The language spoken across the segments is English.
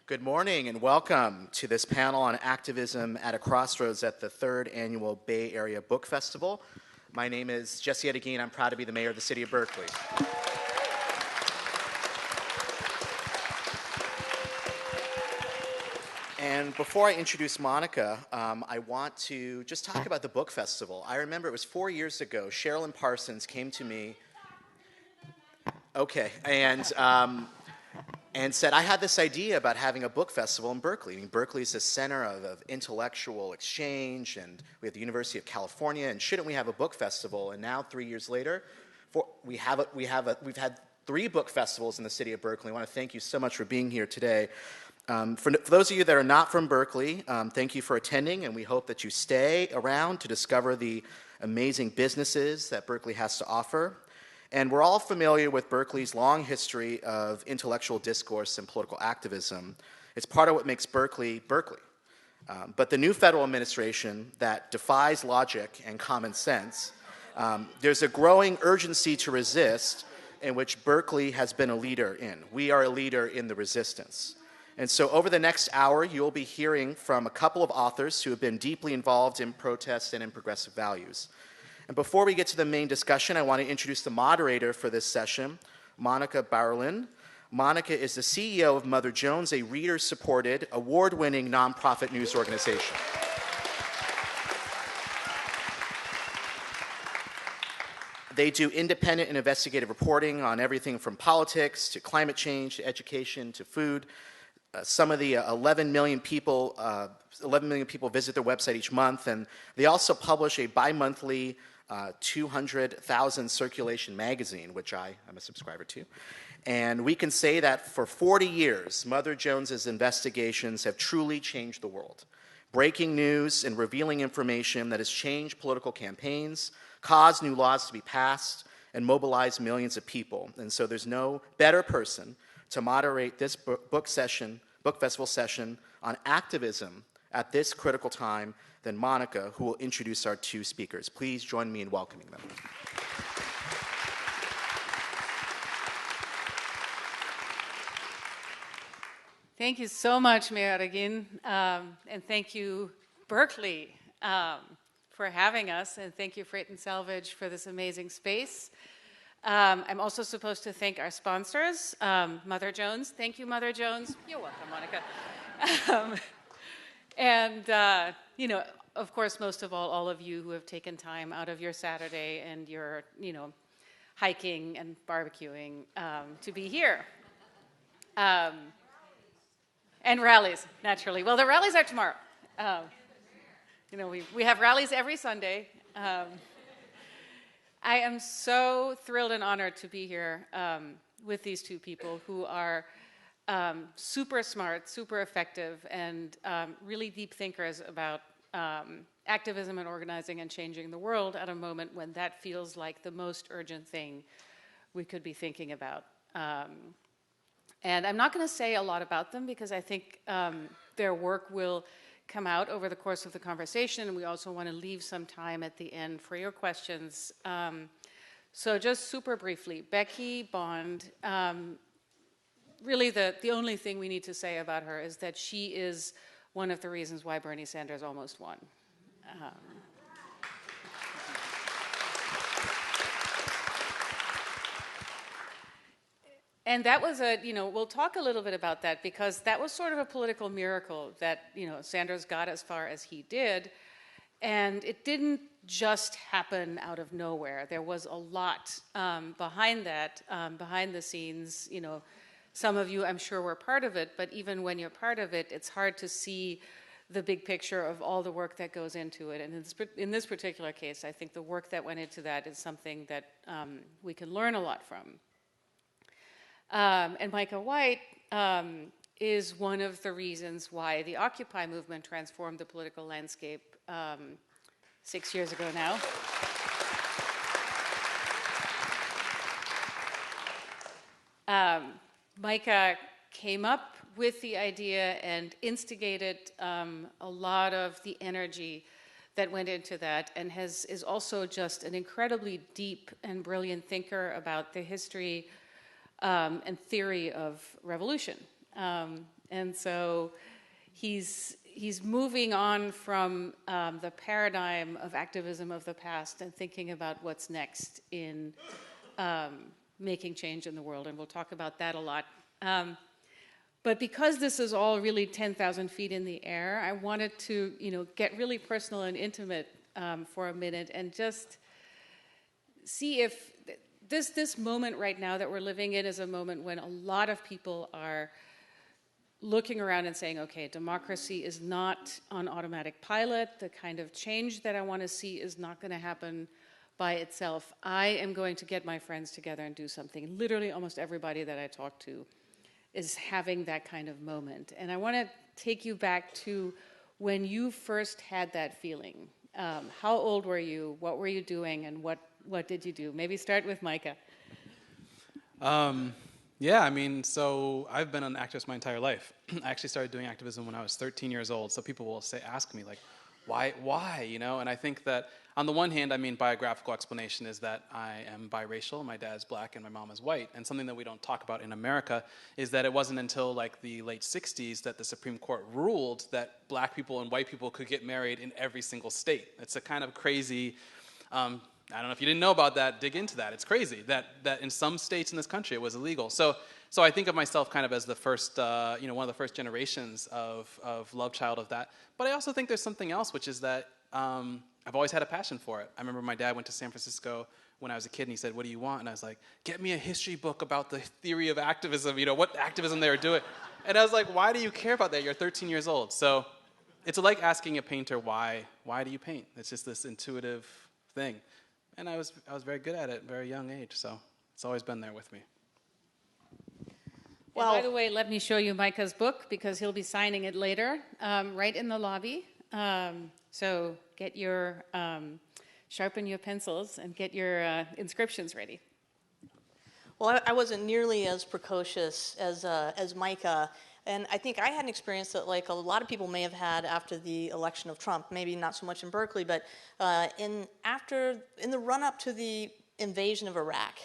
Good morning and welcome to this panel on activism at a crossroads at the 3rd Annual Bay Area Book Festival. My name is Jesse Edegin. I'm proud to be the mayor of the city of Berkeley. And before I introduce Monika, I want to just talk about the book festival. I remember it was 4 years ago, Sherilyn Parsons came to me, and said, I had this idea about having a book festival in Berkeley. I mean, Berkeley is the center of intellectual exchange, and we have the University of California, and shouldn't we have a book festival? And now, 3 years later, we've had 3 book festivals in the city of Berkeley. I want to thank you so much for being here today. For those of you that are not from Berkeley, thank you for attending, and we hope that you stay around to discover the amazing businesses that Berkeley has to offer. And we're all familiar with Berkeley's long history of intellectual discourse and political activism. It's part of what makes Berkeley, Berkeley. But the new federal administration that defies logic and common sense, there's a growing urgency to resist in which Berkeley has been a leader in. We are a leader in the resistance. And so over the next hour, you'll be hearing from a couple of authors who have been deeply involved in protest and in progressive values. And before we get to the main discussion, I want to introduce the moderator for this session, Monika Bauerlein. Monika is the CEO of Mother Jones, a reader-supported, award-winning nonprofit news organization. They do independent and investigative reporting on everything from politics to climate change to education to food. Some of the 11 million people visit their website each month, and they also publish a bi-monthly 200,000 circulation magazine, which I am a subscriber to. And we can say that for 40 years, Mother Jones's investigations have truly changed the world, breaking news and revealing information that has changed political campaigns, caused new laws to be passed, and mobilized millions of people. And so there's no better person to moderate this book festival session on activism at this critical time than Monika, who will introduce our 2 speakers. Please join me in welcoming them. Thank you so much, Mayor Edegin, and thank you, Berkeley, for having us, and thank you, Freight and Salvage, for this amazing space. I'm also supposed to thank our sponsors, Mother Jones. Thank you, Mother Jones. You're welcome, Monika. And, of course, most of all of you who have taken time out of your Saturday and your, hiking and barbecuing to be here. And rallies, naturally. Well, the rallies are tomorrow. We have rallies every Sunday. I am so thrilled and honored to be here with these 2 people who are super smart, super effective, and really deep thinkers about activism and organizing and changing the world at a moment when that feels like the most urgent thing we could be thinking about. And I'm not going to say a lot about them because I think their work will come out over the course of the conversation, and we also want to leave some time at the end for your questions. So just super briefly, Becky Bond, really the only thing we need to say about her is that she is one of the reasons why Bernie Sanders almost won. And that was we'll talk a little bit about that because that was sort of a political miracle that, Sanders got as far as he did. And it didn't just happen out of nowhere. There was a lot behind that, behind the scenes. Some of you, I'm sure, were part of it, but even when you're part of it, it's hard to see the big picture of all the work that goes into it. And in this particular case, I think the work that went into that is something that we can learn a lot from. And Micah White is one of the reasons why the Occupy movement transformed the political landscape 6 years ago now. Micah came up with the idea and instigated a lot of the energy that went into that, and is also just an incredibly deep and brilliant thinker about the history and theory of revolution. And so he's moving on from the paradigm of activism of the past and thinking about what's next in making change in the world, and we'll talk about that a lot. But because this is all really 10,000 feet in the air, I wanted to, get really personal and intimate for a minute and just see if this moment right now that we're living in is a moment when a lot of people are looking around and saying, okay, democracy is not on automatic pilot. The kind of change that I want to see is not going to happen by itself. I am going to get my friends together and do something. Literally almost everybody that I talk to is having that kind of moment. And I want to take you back to when you first had that feeling. How old were you? What were you doing? And what did you do? Maybe start with Micah. So I've been an activist my entire life. I actually started doing activism when I was 13 years old. So people will ask me, like, why, And I think that on the one hand, biographical explanation is that I am biracial. My dad's black and my mom is white. And something that we don't talk about in America is that it wasn't until like the late 60s that the Supreme Court ruled that black people and white people could get married in every single state. It's a kind of crazy, I don't know if you didn't know about that, dig into that. It's crazy that in some states in this country it was illegal. So I think of myself kind of as the first, one of the first generations of love child of that. But I also think there's something else, which is that I've always had a passion for it. I remember my dad went to San Francisco when I was a kid, and he said, "What do you want?" And I was like, "Get me a history book about the theory of activism, what activism they were doing." And I was like, "Why do you care about that? You're 13 years old." So it's like asking a painter, why do you paint? It's just this intuitive thing. And I was very good at it at a very young age, so it's always been there with me. Well, and by the way, let me show you Micah's book, because he'll be signing it later, right in the lobby. So get your, sharpen your pencils and get your inscriptions ready. Well, I wasn't nearly as precocious as Micah, and I think I had an experience that like a lot of people may have had after the election of Trump. Maybe not so much in Berkeley, but in the run-up to the invasion of Iraq.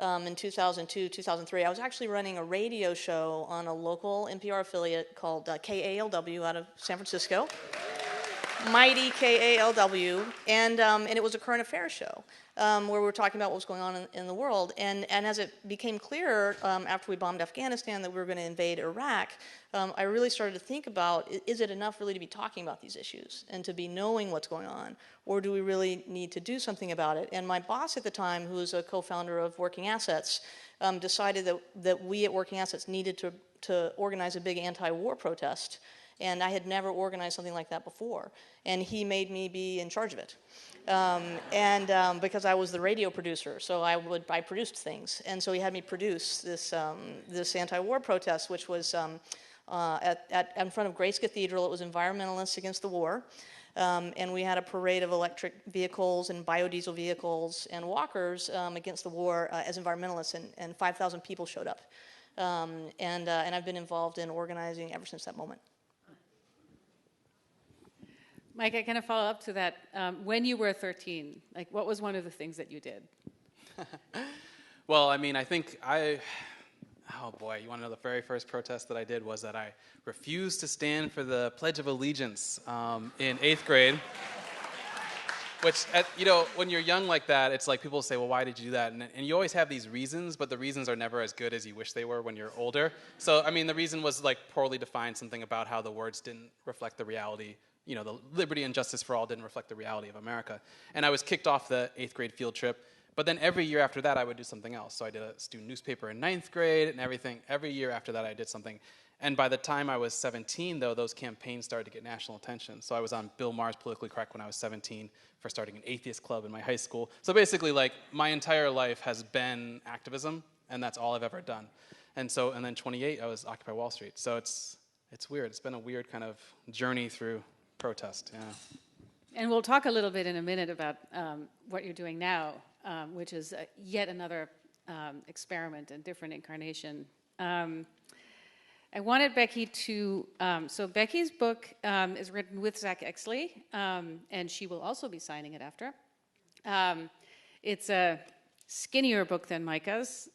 In 2002, 2003, I was actually running a radio show on a local NPR affiliate called KALW out of San Francisco. Mighty KALW, and it was a current affairs show where we were talking about what was going on in the world. And as it became clear after we bombed Afghanistan that we were going to invade Iraq, I really started to think about, is it enough really to be talking about these issues and to be knowing what's going on, or do we really need to do something about it? And my boss at the time, who was a co-founder of Working Assets, decided that we at Working Assets needed to organize a big anti-war protest. And I had never organized something like that before. And he made me be in charge of it. Because I was the radio producer, so I produced things. And so he had me produce this anti-war protest, which was in front of Grace Cathedral. It was environmentalists against the war. And we had a parade of electric vehicles and biodiesel vehicles and walkers against the war as environmentalists, and 5,000 people showed up. And I've been involved in organizing ever since that moment. Mike, I kind of follow up to that. When you were 13, like, what was one of the things that you did? Well, I think oh boy, you want to know the very first protest that I did was that I refused to stand for the Pledge of Allegiance in 8th grade. Which, when you're young like that, it's like people say, well, why did you do that? And you always have these reasons, but the reasons are never as good as you wish they were when you're older. So, the reason was like poorly defined, something about how the words didn't reflect the reality. The liberty and justice for all didn't reflect the reality of America. And I was kicked off the 8th grade field trip. But then every year after that, I would do something else. So I did a student newspaper in 9th grade and everything. Every year after that, I did something. And by the time I was 17, though, those campaigns started to get national attention. So I was on Bill Maher's Politically Correct when I was 17 for starting an atheist club in my high school. So basically, like, my entire life has been activism, and that's all I've ever done. And then 28, I was Occupy Wall Street. So it's weird. It's been a weird kind of journey through protest, yeah. And we'll talk a little bit in a minute about what you're doing now, which is yet another experiment and different incarnation. I wanted Becky to, so Becky's book is written with Zach Exley, and she will also be signing it after. It's a skinnier book than Micah's.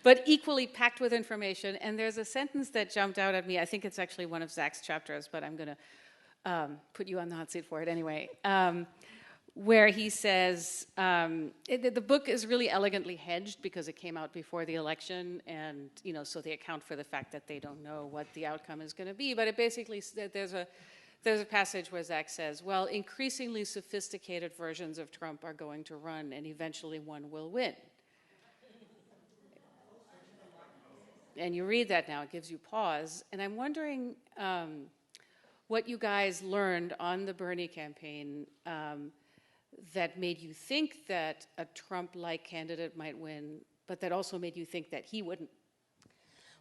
but equally packed with information. And there's a sentence that jumped out at me. I think it's actually one of Zach's chapters, but I'm going to put you on the hot seat for it anyway. Where he says, the book is really elegantly hedged because it came out before the election, and so they account for the fact that they don't know what the outcome is going to be. But it basically, there's a passage where Zach says, well, increasingly sophisticated versions of Trump are going to run, and eventually one will win. And you read that now, it gives you pause. And I'm wondering what you guys learned on the Bernie campaign that made you think that a Trump-like candidate might win, but that also made you think that he wouldn't?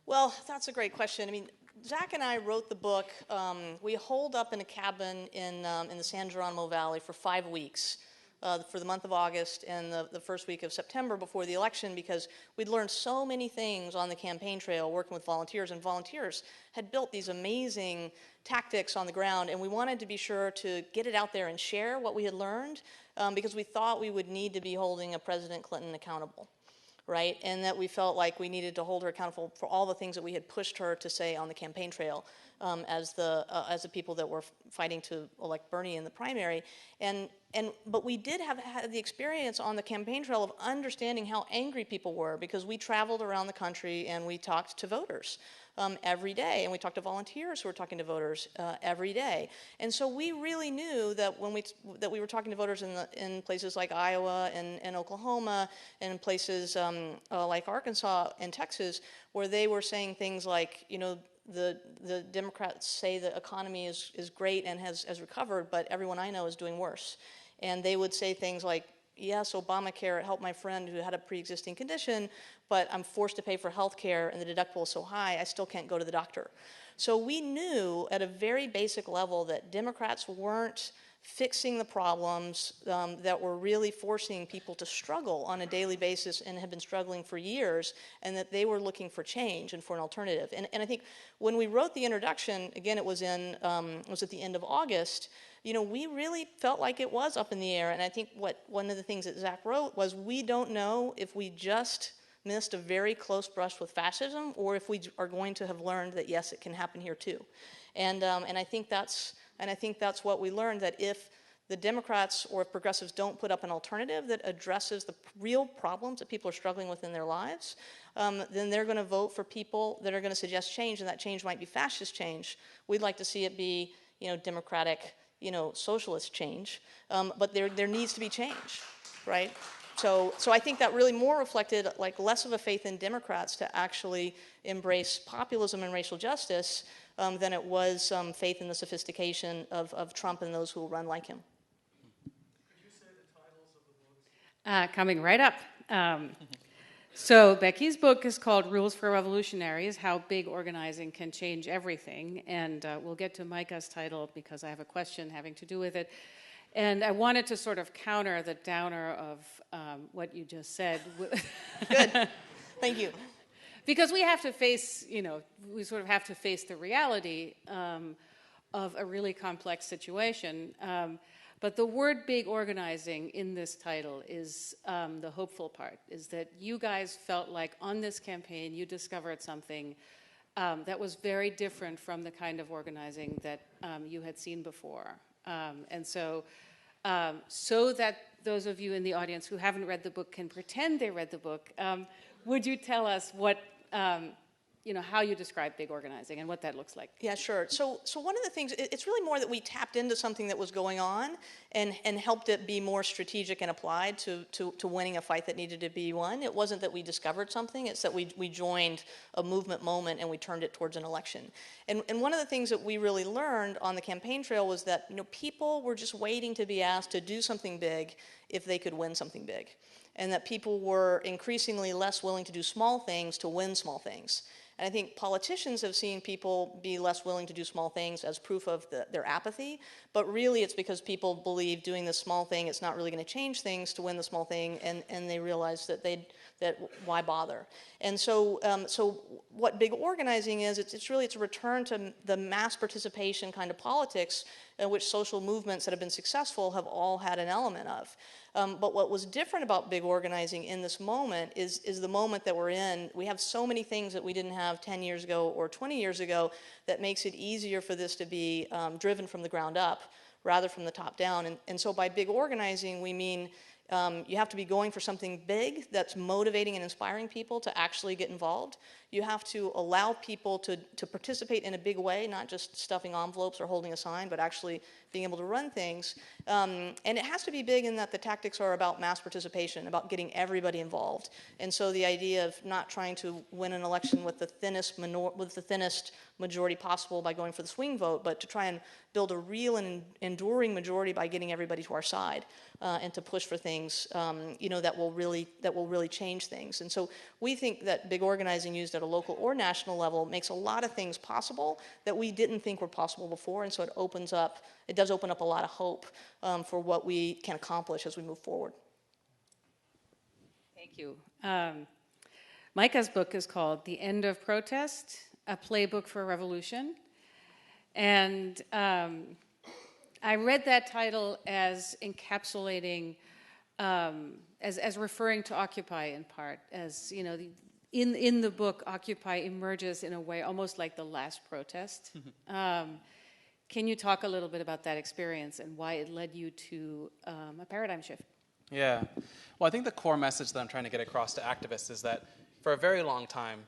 Well, that's a great question. I mean, Zach and I wrote the book. We holed up in a cabin in the San Geronimo Valley for 5 weeks, for the month of August and the first week of September before the election, because we'd learned so many things on the campaign trail working with volunteers, and volunteers had built these amazing tactics on the ground, and we wanted to be sure to get it out there and share what we had learned, because we thought we would need to be holding a President Clinton accountable, right? And that we felt like we needed to hold her accountable for all the things that we had pushed her to say on the campaign trail, as the people that were fighting to elect Bernie in the primary. But we did have had the experience on the campaign trail of understanding how angry people were, because we traveled around the country and we talked to voters every day, and we talked to volunteers who were talking to voters every day. And so we really knew that that we were talking to voters in places like Iowa and Oklahoma, and in places like Arkansas and Texas, where they were saying things like, the Democrats say the economy is great and has recovered, but everyone I know is doing worse. And they would say things like, yes, Obamacare helped my friend who had a pre-existing condition, but I'm forced to pay for health care and the deductible is so high, I still can't go to the doctor. So we knew at a very basic level that Democrats weren't fixing the problems that were really forcing people to struggle on a daily basis and have been struggling for years, and that they were looking for change and for an alternative. And I think when we wrote the introduction, again, it was at the end of August, we really felt like it was up in the air. And I think one of the things that Zach wrote was, we don't know if we just missed a very close brush with fascism, or if we are going to have learned that, yes, it can happen here too. And I think that's what we learned, that if the Democrats or if progressives don't put up an alternative that addresses the real problems that people are struggling with in their lives, then they're going to vote for people that are going to suggest change, and that change might be fascist change. We'd like to see it be, democratic, socialist change, but there needs to be change, right? So I think that really more reflected like less of a faith in Democrats to actually embrace populism and racial justice than it was faith in the sophistication of Trump and those who will run like him. Could you say the titles of the books? Coming right up. So Becky's book is called Rules for Revolutionaries, How Big Organizing Can Change Everything. And we'll get to Micah's title because I have a question having to do with it. And I wanted to sort of counter the downer of what you just said. Good. Thank you. Because we have to face, we sort of have to face the reality of a really complex situation. But the word big organizing in this title is the hopeful part, is that you guys felt like on this campaign you discovered something that was very different from the kind of organizing that you had seen before. And so that those of you in the audience who haven't read the book can pretend they read the book, would you tell us what, how you describe big organizing and what that looks like? Yeah, sure. So one of the things, it's really more that we tapped into something that was going on and helped it be more strategic and applied to winning a fight that needed to be won. It wasn't that we discovered something, it's that we joined a movement moment and we turned it towards an election. And one of the things that we really learned on the campaign trail was that people were just waiting to be asked to do something big if they could win something big. And that people were increasingly less willing to do small things to win small things. And I think politicians have seen people be less willing to do small things as proof of their apathy, but really it's because people believe doing this small thing, it's not really going to change things to win the small thing, and they realize that why bother? And so what big organizing is, it's a return to the mass participation kind of politics which social movements that have been successful have all had an element of. But what was different about big organizing in this moment is the moment that we're in. We have so many things that we didn't have 10 years ago or 20 years ago that makes it easier for this to be driven from the ground up rather from the top down. And so by big organizing, we mean you have to be going for something big that's motivating and inspiring people to actually get involved. You have to allow people to participate in a big way, not just stuffing envelopes or holding a sign, but actually being able to run things. And it has to be big in that the tactics are about mass participation, about getting everybody involved. And so the idea of not trying to win an election with the thinnest majority possible by going for the swing vote, but to try and build a real and enduring majority by getting everybody to our side and to push for things, that will really change things. And so we think that big organizing used at a local or national level makes a lot of things possible that we didn't think were possible before. And so it does open up a lot of hope for what we can accomplish as we move forward. Thank you. Micah's book is called The End of Protest, a Playbook for Revolution. And I read that title as encapsulating, as referring to Occupy in part, as, in the book, Occupy emerges in a way almost like the last protest. Can you talk a little bit about that experience and why it led you to a paradigm shift? Yeah. Well, I think the core message that I'm trying to get across to activists is that for a very long time,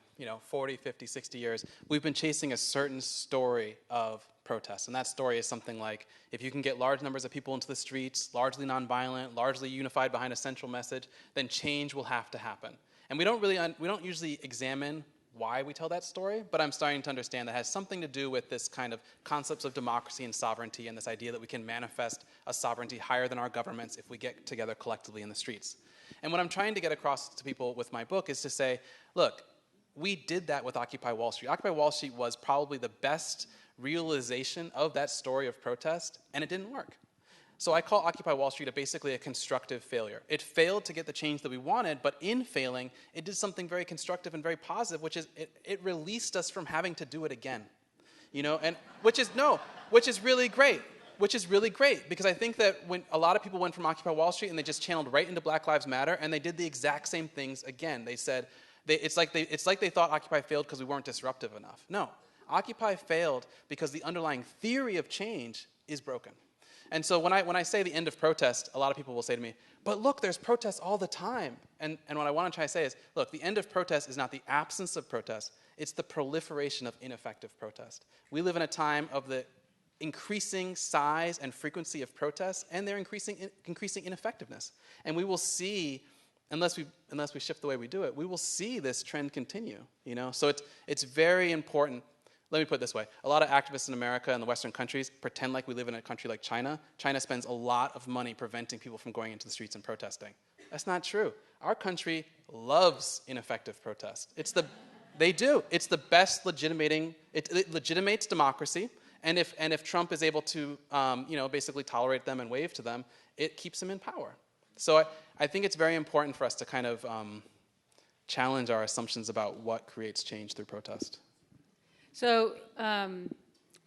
40, 50, 60 years, we've been chasing a certain story of protest. And that story is something like, if you can get large numbers of people into the streets, largely nonviolent, largely unified behind a central message, then change will have to happen. And we don't usually examine why we tell that story, but I'm starting to understand that it has something to do with this kind of concepts of democracy and sovereignty, and this idea that we can manifest a sovereignty higher than our governments if we get together collectively in the streets. And what I'm trying to get across to people with my book is to say, look, we did that with Occupy Wall Street. Occupy Wall Street was probably the best realization of that story of protest, and it didn't work. So I call Occupy Wall Street basically a constructive failure. It failed to get the change that we wanted, but in failing, it did something very constructive and very positive, which is it released us from having to do it again. And which is really great. Which is really great, because I think that when a lot of people went from Occupy Wall Street and they just channeled right into Black Lives Matter, and they did the exact same things again. They said, it's like they thought Occupy failed because we weren't disruptive enough. No, Occupy failed because the underlying theory of change is broken. And so when I say the end of protest, a lot of people will say to me, but look, there's protests all the time. And what I want to try to say is, look, the end of protest is not the absence of protest, it's the proliferation of ineffective protest. We live in a time of the increasing size and frequency of protests, and their increasing ineffectiveness. And we will see, unless we shift the way we do it, we will see this trend continue. So it's very important. Let me put it this way. A lot of activists in America and the Western countries pretend like we live in a country like China. China spends a lot of money preventing people from going into the streets and protesting. That's not true. Our country loves ineffective protest. They do. It's the best legitimating. It legitimates democracy. And if Trump is able to, basically tolerate them and wave to them, it keeps him in power. So I think it's very important for us to kind of challenge our assumptions about what creates change through protest. So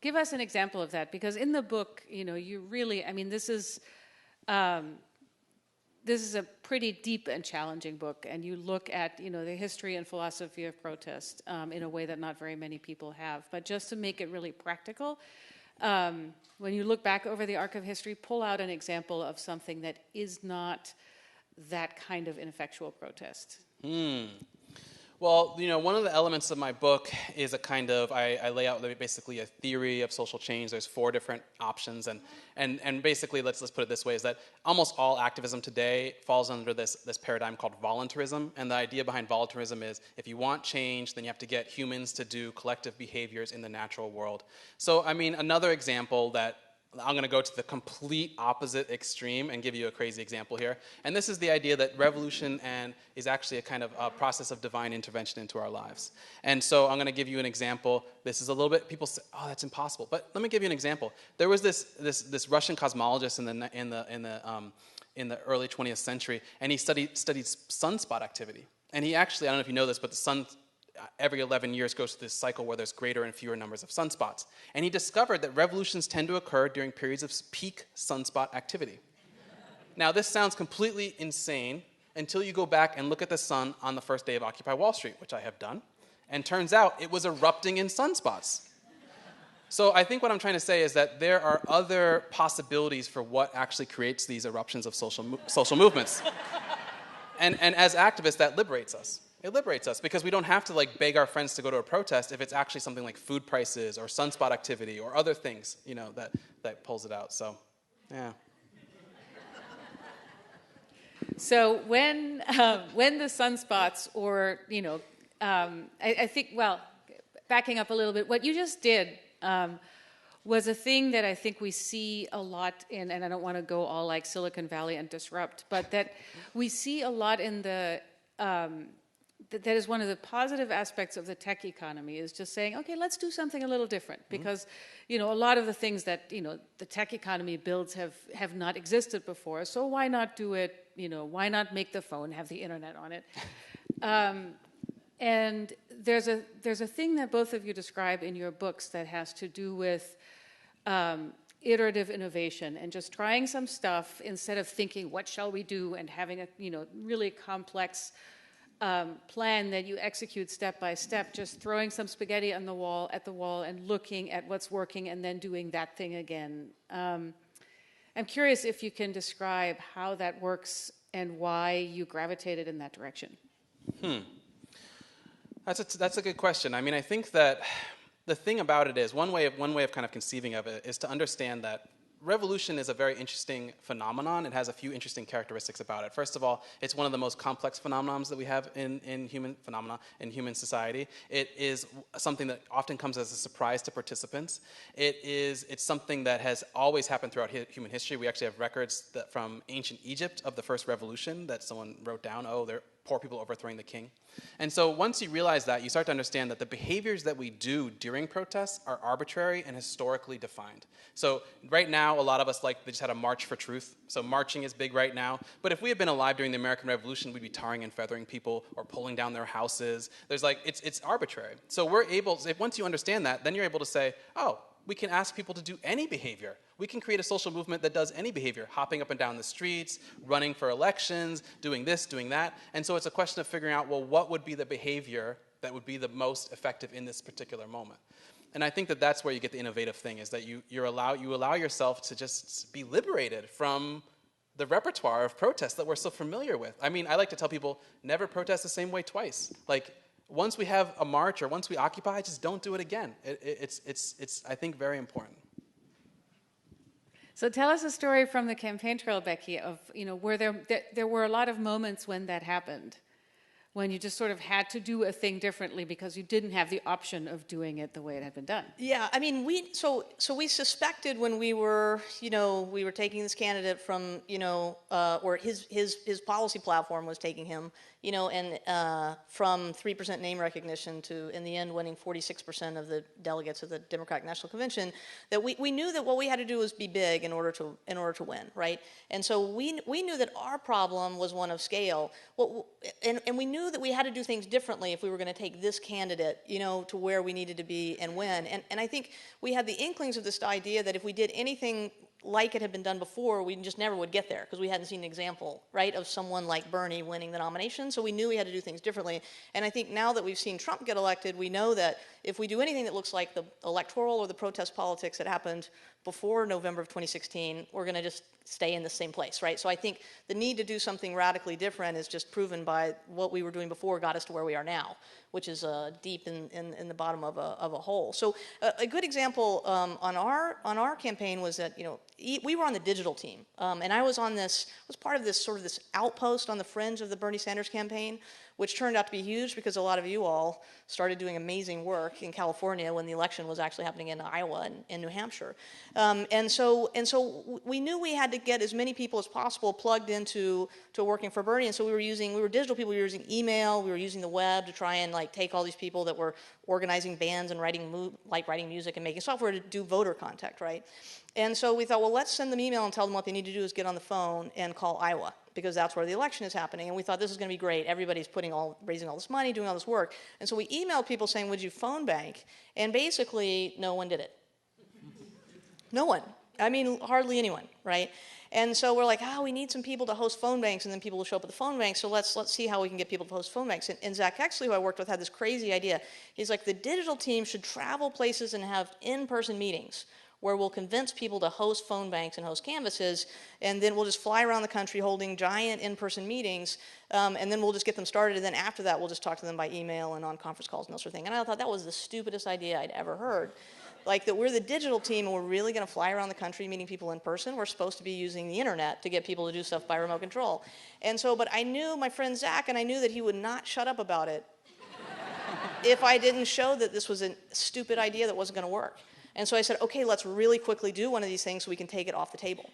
give us an example of that, because in the book, you really, this is a pretty deep and challenging book, and you look at, the history and philosophy of protest in a way that not very many people have. But just to make it really practical, when you look back over the arc of history, pull out an example of something that is not that kind of ineffectual protest. Well, one of the elements of my book is a kind of, I lay out basically a theory of social change. There's 4 different options, and basically, let's put it this way, is that almost all activism today falls under this paradigm called voluntarism, and the idea behind voluntarism is if you want change, then you have to get humans to do collective behaviors in the natural world. So, another example that I'm going to go to the complete opposite extreme and give you a crazy example here. And this is the idea that revolution is actually a kind of a process of divine intervention into our lives. And so I'm going to give you an example. This is a little bit, people say, oh, that's impossible. But let me give you an example. There was this Russian cosmologist in the early 20th century, and he studied sunspot activity. And he actually, I don't know if you know this, but the sun every 11 years goes through this cycle where there's greater and fewer numbers of sunspots. And he discovered that revolutions tend to occur during periods of peak sunspot activity. Now, this sounds completely insane until you go back and look at the sun on the first day of Occupy Wall Street, which I have done, and turns out it was erupting in sunspots. So I think what I'm trying to say is that there are other possibilities for what actually creates these eruptions of social movements. And as activists, that liberates us. It liberates us because we don't have to like beg our friends to go to a protest if it's actually something like food prices or sunspot activity or other things, you know, that pulls it out. So, yeah. So when the sunspots, or I think, well, backing up a little bit, what you just did was a thing that I think we see a lot in, and I don't want to go all like Silicon Valley and disrupt, but that we see a lot in the. That is one of the positive aspects of the tech economy, is just saying, okay, let's do something a little different, because a lot of the things that the tech economy builds have not existed before. So why not do it? Why not make the phone have the internet on it? And there's a thing that both of you describe in your books that has to do with iterative innovation and just trying some stuff instead of thinking, what shall we do, and having a really complex plan that you execute step by step, just throwing some spaghetti on the wall and looking at what's working and then doing that thing again. I'm curious if you can describe how that works and why you gravitated in that direction. That's a good question. I mean, I think that the thing about it is, one way of kind of conceiving of it is to understand that revolution is a very interesting phenomenon. It has a few interesting characteristics about it. First of all, it's one of the most complex phenomenons that we have in human society. It is something that often comes as a surprise to participants. It's something that has always happened throughout human history. We actually have records from ancient Egypt of the first revolution that someone wrote down. Oh, they're poor people overthrowing the king. And so once you realize that, you start to understand that the behaviors that we do during protests are arbitrary and historically defined. So right now, a lot of us they just had a march for truth. So marching is big right now. But if we had been alive during the American Revolution, we'd be tarring and feathering people or pulling down their houses. There's it's arbitrary. So once you understand that, then you're able to say, oh, we can ask people to do any behavior. We can create a social movement that does any behavior, hopping up and down the streets, running for elections, doing this, doing that. And so it's a question of figuring out, well, what would be the behavior that would be the most effective in this particular moment? And I think that that's where you get the innovative thing, is that you allow yourself to just be liberated from the repertoire of protests that we're so familiar with. I mean, I like to tell people, never protest the same way twice. Once we have a march or once we occupy, just don't do it again. It's I think, very important. So tell us a story from the campaign trail, Becky, of where there were a lot of moments when that happened, when you just sort of had to do a thing differently because you didn't have the option of doing it the way it had been done. Yeah, I mean, we suspected when we were taking this candidate from, or his policy platform was taking him, and from 3% name recognition to, in the end, winning 46% of the delegates of the Democratic National Convention, that we knew that what we had to do was be big in order to win, right? And so we knew that our problem was one of scale, and we knew that we had to do things differently if we were going to take this candidate, to where we needed to be and win. And I think we had the inklings of this idea that if we did anything like it had been done before, we just never would get there because we hadn't seen an example, right, of someone like Bernie winning the nomination. So we knew we had to do things differently. And I think now that we've seen Trump get elected, we know that if we do anything that looks like the electoral or the protest politics that happened before November of 2016, we're going to just stay in the same place, right? So I think the need to do something radically different is just proven by what we were doing before got us to where we are now, which is deep in the bottom of a hole. So a good example on our campaign was that we were on the digital team, and I was part of this outpost on the fringe of the Bernie Sanders campaign, which turned out to be huge because a lot of you all started doing amazing work in California when the election was actually happening in Iowa and New Hampshire. And so we knew we had to get as many people as possible plugged into working for Bernie. And so we were digital people. We were using email. We were using the web to try and take all these people that were organizing bands and writing music and making software to do voter contact, right? And so we thought, well, let's send them email and tell them what they need to do is get on the phone and call Iowa, because that's where the election is happening. And we thought this is going to be great. Everybody's raising all this money, doing all this work. And so we emailed people saying, would you phone bank? And basically, no one did it. No one. I mean, hardly anyone, right? And so we're like, we need some people to host phone banks, and then people will show up at the phone bank, so let's see how we can get people to host phone banks. And Zach Exley, who I worked with, had this crazy idea. He's like, the digital team should travel places and have in-person meetings where we'll convince people to host phone banks and host canvases, and then we'll just fly around the country holding giant in-person meetings, and then we'll just get them started, and then after that, we'll just talk to them by email and on conference calls and that sort of thing. And I thought that was the stupidest idea I'd ever heard. Like that we're the digital team and we're really going to fly around the country meeting people in person. We're supposed to be using the internet to get people to do stuff by remote control. And so, but I knew my friend Zach, and I knew that he would not shut up about it if I didn't show that this was a stupid idea that wasn't going to work. And so I said, okay, let's really quickly do one of these things so we can take it off the table.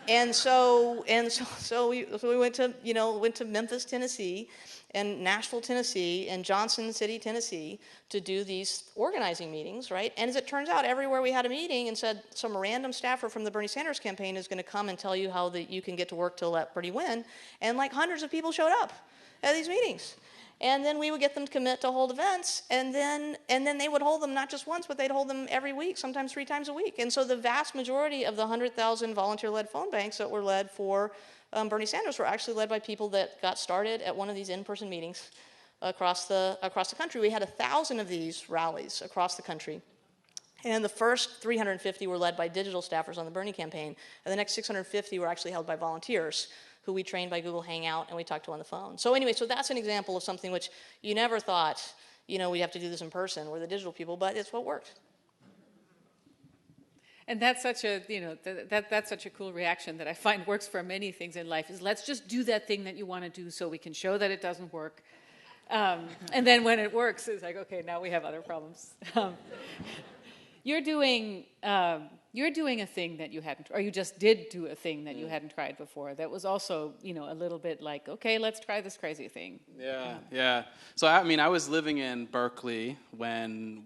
And so we went to Memphis, Tennessee, and Nashville, Tennessee, and Johnson City, Tennessee, to do these organizing meetings, right? And as it turns out, everywhere we had a meeting and said some random staffer from the Bernie Sanders campaign is going to come and tell you how you can get to work to let Bernie win, and like hundreds of people showed up at these meetings. And then we would get them to commit to hold events, and then they would hold them not just once, but they'd hold them every week, sometimes 3 times a week. And so the vast majority of the 100,000 volunteer-led phone banks that were led for Bernie Sanders were actually led by people that got started at one of these in-person meetings across the country. We had 1,000 of these rallies across the country. And the first 350 were led by digital staffers on the Bernie campaign, and the next 650 were actually held by volunteers who we trained by Google Hangout and we talked to on the phone. So anyway, so that's an example of something which you never thought, we'd have to do this in person. We're the digital people, but it's what worked. And that's such a, that's such a cool reaction that I find works for many things in life, is let's just do that thing that you want to do so we can show that it doesn't work. And then when it works, it's like, okay, now we have other problems. You're doing a thing that you hadn't, or you just did do a thing that you hadn't tried before. That was also, a little bit like, okay, let's try this crazy thing. Yeah. So I was living in Berkeley when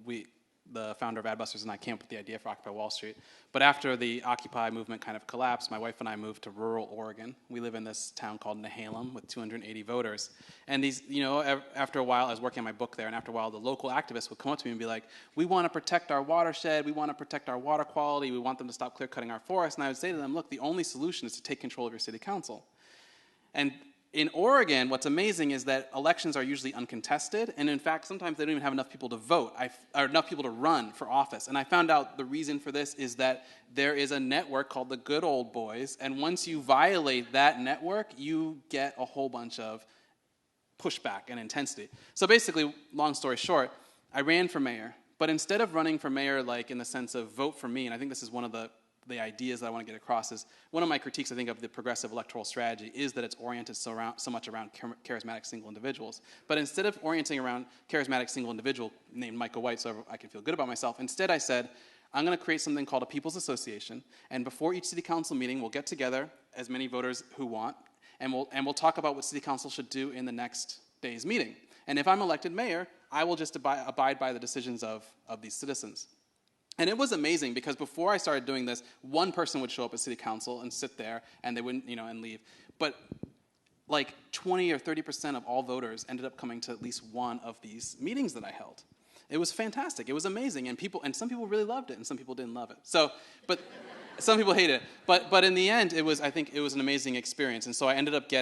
the founder of Adbusters and I came up with the idea for Occupy Wall Street. But after the Occupy movement kind of collapsed, my wife and I moved to rural Oregon. We live in this town called Nehalem with 280 voters. And these, after a while, I was working on my book there, and after a while, the local activists would come up to me and be like, we want to protect our watershed, we want to protect our water quality, we want them to stop clear-cutting our forests. And I would say to them, look, the only solution is to take control of your city council. And in Oregon, what's amazing is that elections are usually uncontested, and in fact, sometimes they don't even have enough people to vote, or enough people to run for office. And I found out the reason for this is that there is a network called the Good Old Boys, and once you violate that network, you get a whole bunch of pushback and intensity. So basically, long story short, I ran for mayor, but instead of running for mayor like in the sense of vote for me, and I think this is one of the ideas that I want to get across, is one of my critiques, I think, of the progressive electoral strategy is that it's oriented so much around charismatic single individuals. But instead of orienting around charismatic single individual named Micah White so I can feel good about myself, instead I said, I'm going to create something called a People's Association, and before each city council meeting, we'll get together, as many voters who want, and we'll talk about what city council should do in the next day's meeting. And if I'm elected mayor, I will just abide by the decisions of these citizens. And it was amazing because before I started doing this, one person would show up at city council and sit there, and they wouldn't, and leave. But like 20 or 30% of all voters ended up coming to at least one of these meetings that I held. It was fantastic. It was amazing, and some people really loved it, and some people didn't love it. So, but some people hated it. But in the end, I think it was an amazing experience. And so I ended up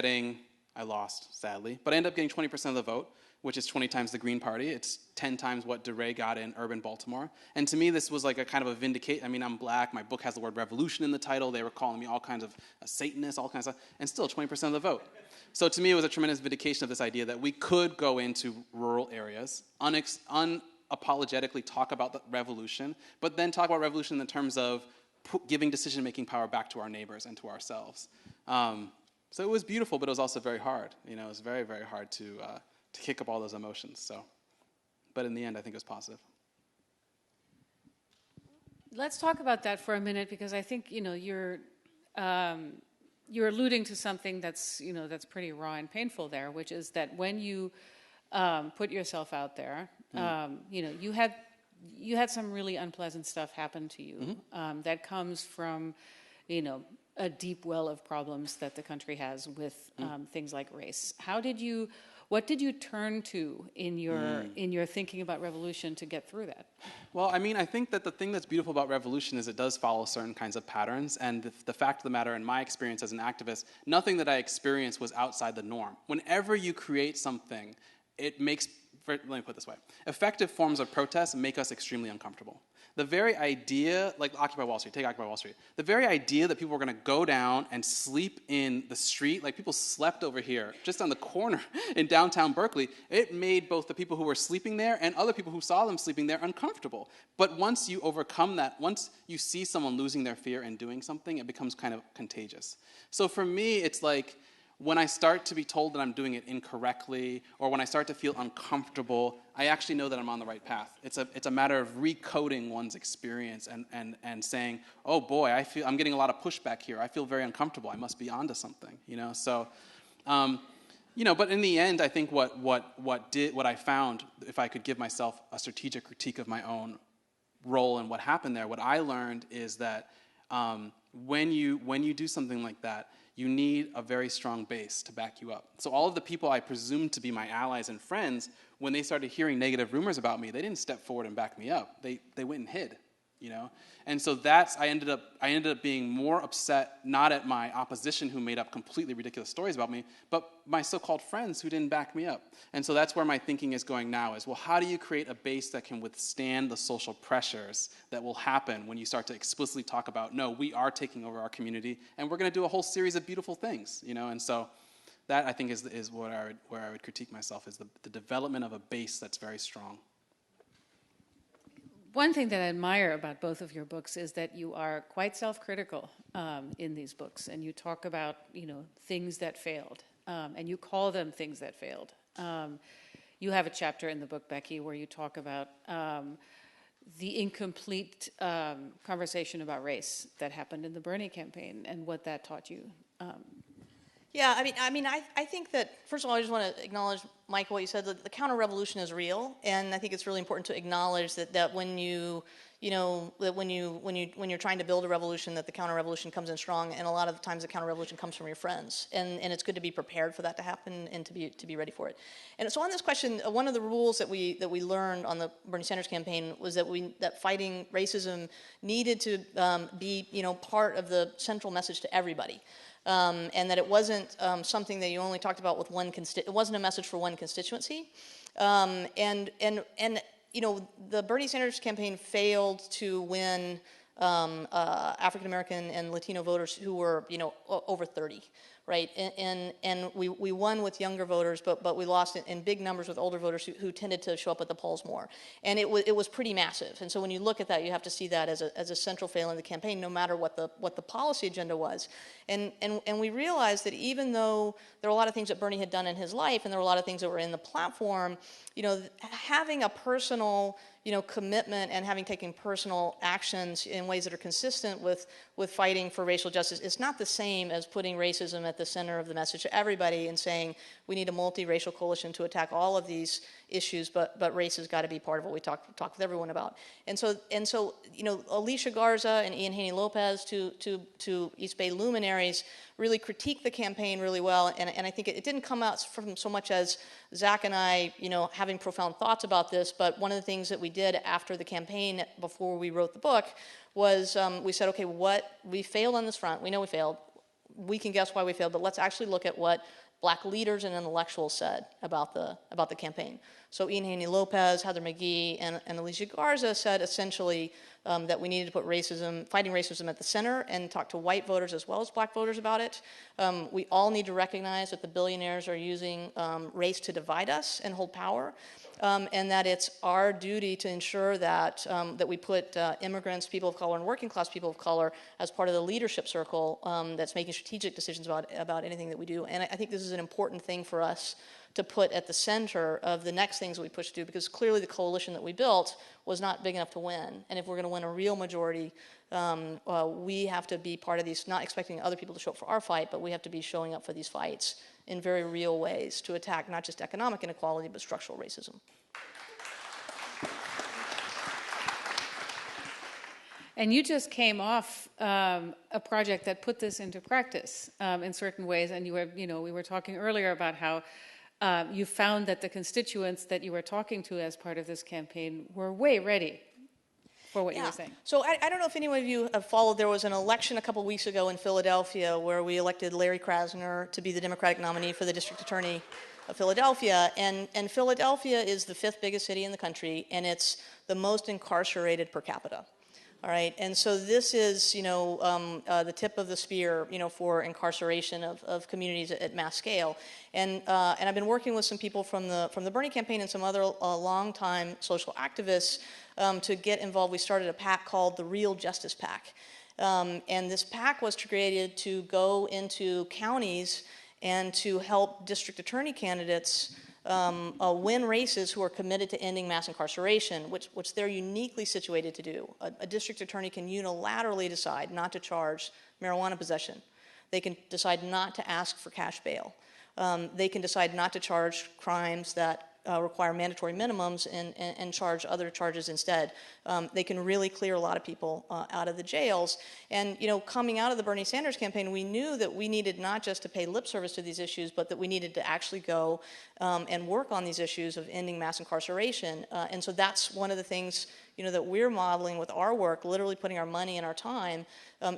I lost, sadly, but I ended up getting 20% of the vote, which is 20 times the Green Party. It's 10 times what DeRay got in urban Baltimore. And to me, this was like a kind of a vindication. I mean, I'm black. My book has the word revolution in the title. They were calling me all kinds of Satanists, all kinds of stuff, and still 20% of the vote. So to me, it was a tremendous vindication of this idea that we could go into rural areas, unapologetically talk about the revolution, but then talk about revolution in terms of giving decision-making power back to our neighbors and to ourselves. So it was beautiful, but it was also very hard. It was very, very hard to kick up all those emotions. So, but in the end, I think it was positive. Let's talk about that for a minute, because I think you're alluding to something that's that's pretty raw and painful there, which is that when you put yourself out there, you had some really unpleasant stuff happen to you. That comes from a deep well of problems that the country has with things like race. What did you turn to in your thinking about revolution to get through that? Well, I mean, I think that the thing that's beautiful about revolution is it does follow certain kinds of patterns, and the fact of the matter, in my experience as an activist, nothing that I experienced was outside the norm. Whenever you create something, it makes, let me put it this way, effective forms of protest make us extremely uncomfortable. The very idea, like Occupy Wall Street, take Occupy Wall Street, the very idea that people were going to go down and sleep in the street, like people slept over here, just on the corner in downtown Berkeley, it made both the people who were sleeping there and other people who saw them sleeping there uncomfortable. But once you overcome that, once you see someone losing their fear and doing something, it becomes kind of contagious. So for me, it's like, when I start to be told that I'm doing it incorrectly, or when I start to feel uncomfortable, I actually know that I'm on the right path. It's a matter of recoding one's experience and saying, oh boy, I'm getting a lot of pushback here. I feel very uncomfortable. I must be onto something, So, but in the end, I think what I found, if I could give myself a strategic critique of my own role and what happened there, what I learned is that when you do something like that, you need a very strong base to back you up. So all of the people I presumed to be my allies and friends, when they started hearing negative rumors about me, they didn't step forward and back me up. They went and hid, And so I ended up being more upset, not at my opposition who made up completely ridiculous stories about me, but my so-called friends who didn't back me up. And so that's where my thinking is going now is, well, how do you create a base that can withstand the social pressures that will happen when you start to explicitly talk about, no, we are taking over our community, and we're going to do a whole series of beautiful things, And so that, I think, is where I would critique myself, is the development of a base that's very strong. One thing that I admire about both of your books is that you are quite self-critical in these books, and you talk about things that failed, and you call them things that failed. You have a chapter in the book, Becky, where you talk about the incomplete conversation about race that happened in the Bernie campaign and what that taught you. Yeah, I think that, first of all, I just want to acknowledge, Micah, what you said, that the counter-revolution is real, and I think it's really important to acknowledge that when you're trying to build a revolution, that the counter-revolution comes in strong, and a lot of times the counter-revolution comes from your friends, and it's good to be prepared for that to happen and to be ready for it. And so on this question, one of the rules that we learned on the Bernie Sanders campaign was that fighting racism needed to be part of the central message to everybody. And that it wasn't something that you only talked about with one it wasn't a message for one constituency. And the Bernie Sanders campaign failed to win African American and Latino voters who were over 30, right? And we won with younger voters, but we lost in big numbers with older voters who tended to show up at the polls more. And it was pretty massive. And so when you look at that, you have to see that as a central fail in the campaign, no matter what the policy agenda was. And we realized that even though there were a lot of things that Bernie had done in his life, and there were a lot of things that were in the platform, having a personal commitment and having taken personal actions in ways that are consistent with fighting for racial justice is not the same as putting racism at the center of the message to everybody and saying we need a multiracial coalition to attack all of these issues, but race has got to be part of what we talk with everyone about. And so Alicia Garza and Ian Haney-Lopez, two East Bay luminaries, really critiqued the campaign really well, and I think it didn't come out from so much as Zach and I, having profound thoughts about this, but one of the things that we did after the campaign, before we wrote the book, was we said, okay, we failed on this front. We know we failed. We can guess why we failed, but let's actually look at what Black leaders and intellectuals said about the campaign. So Ian Haney-Lopez, Heather McGhee, and Alicia Garza said essentially that we needed to put fighting racism at the center and talk to white voters as well as Black voters about it. We all need to recognize that the billionaires are using race to divide us and hold power, and that it's our duty to ensure that we put immigrants, people of color, and working class people of color as part of the leadership circle that's making strategic decisions about anything that we do. And I think this is an important thing for us to put at the center of the next things that we push to do, because clearly the coalition that we built was not big enough to win. And if we're going to win a real majority, we have to be part of these, not expecting other people to show up for our fight, but we have to be showing up for these fights in very real ways to attack not just economic inequality, but structural racism. And you just came off a project that put this into practice in certain ways. And you were, we were talking earlier about how you found that the constituents that you were talking to as part of this campaign were way ready for what you were saying. So I don't know if any of you have followed, there was an election a couple weeks ago in Philadelphia where we elected Larry Krasner to be the Democratic nominee for the district attorney of Philadelphia. And Philadelphia is the 5th biggest city in the country, and it's the most incarcerated per capita. All right, and so this is, the tip of the spear, for incarceration of communities at mass scale. And I've been working with some people from the Bernie campaign and some other longtime social activists to get involved. We started a PAC called the Real Justice PAC. And this PAC was created to go into counties and to help district attorney candidates win races who are committed to ending mass incarceration, which they're uniquely situated to do. A district attorney can unilaterally decide not to charge marijuana possession. They can decide not to ask for cash bail. They can decide not to charge crimes that require mandatory minimums and charge other charges instead. They can really clear a lot of people out of the jails. And coming out of the Bernie Sanders campaign, we knew that we needed not just to pay lip service to these issues, but that we needed to actually go and work on these issues of ending mass incarceration. And so that's one of the things that we're modeling with our work, literally putting our money and our time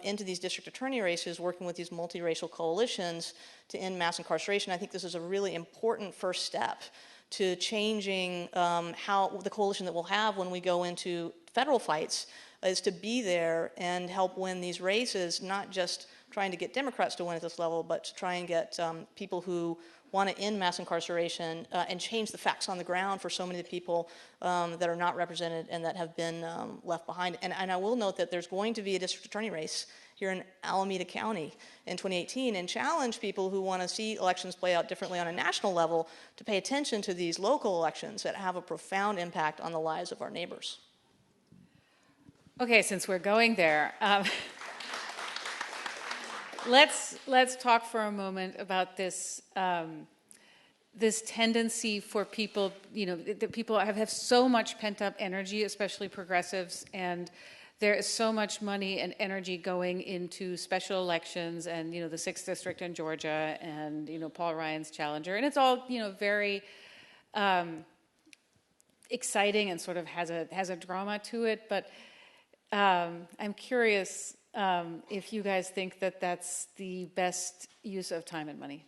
into these district attorney races, working with these multiracial coalitions to end mass incarceration. I think this is a really important first step to changing how the coalition that we'll have when we go into federal fights is to be there and help win these races, not just trying to get Democrats to win at this level, but to try and get people who want to end mass incarceration and change the facts on the ground for so many of the people that are not represented and that have been left behind. And I will note that there's going to be a district attorney race here in Alameda County in 2018 and challenge people who want to see elections play out differently on a national level to pay attention to these local elections that have a profound impact on the lives of our neighbors. Okay, since we're going there, let's talk for a moment about this this tendency for people, that people have so much pent-up energy, especially progressives, and there is so much money and energy going into special elections and, the 6th District in Georgia and, Paul Ryan's challenger. And it's all, very exciting and sort of has a drama to it. But I'm curious if you guys think that that's the best use of time and money.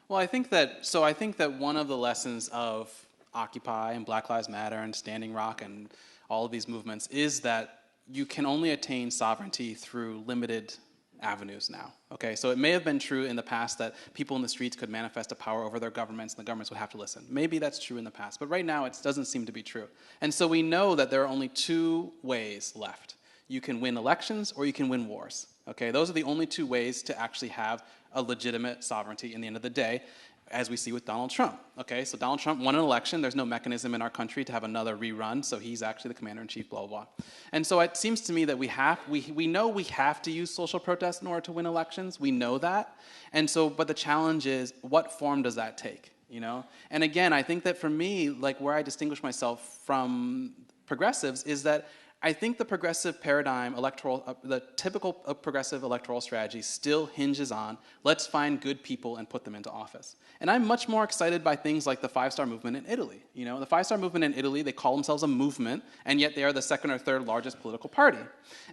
Well, I think that one of the lessons of Occupy and Black Lives Matter and Standing Rock and all of these movements is that you can only attain sovereignty through limited avenues now, okay? So it may have been true in the past that people in the streets could manifest a power over their governments and the governments would have to listen. Maybe that's true in the past, but right now it doesn't seem to be true. And so we know that there are only 2 ways left. You can win elections or you can win wars, okay? Those are the only 2 ways to actually have a legitimate sovereignty in the end of the day, as we see with Donald Trump, okay? So Donald Trump won an election. There's no mechanism in our country to have another rerun, so he's actually the commander-in-chief, blah, blah, blah. And so it seems to me that we know we have to use social protest in order to win elections. We know that. And so, but the challenge is, what form does that take, And again, I think that for me, like where I distinguish myself from progressives is that I think the progressive paradigm, the typical progressive electoral strategy still hinges on, let's find good people and put them into office. And I'm much more excited by things like the 5-Star Movement in Italy. The 5-Star Movement in Italy, they call themselves a movement, and yet they are the 2nd or 3rd largest political party.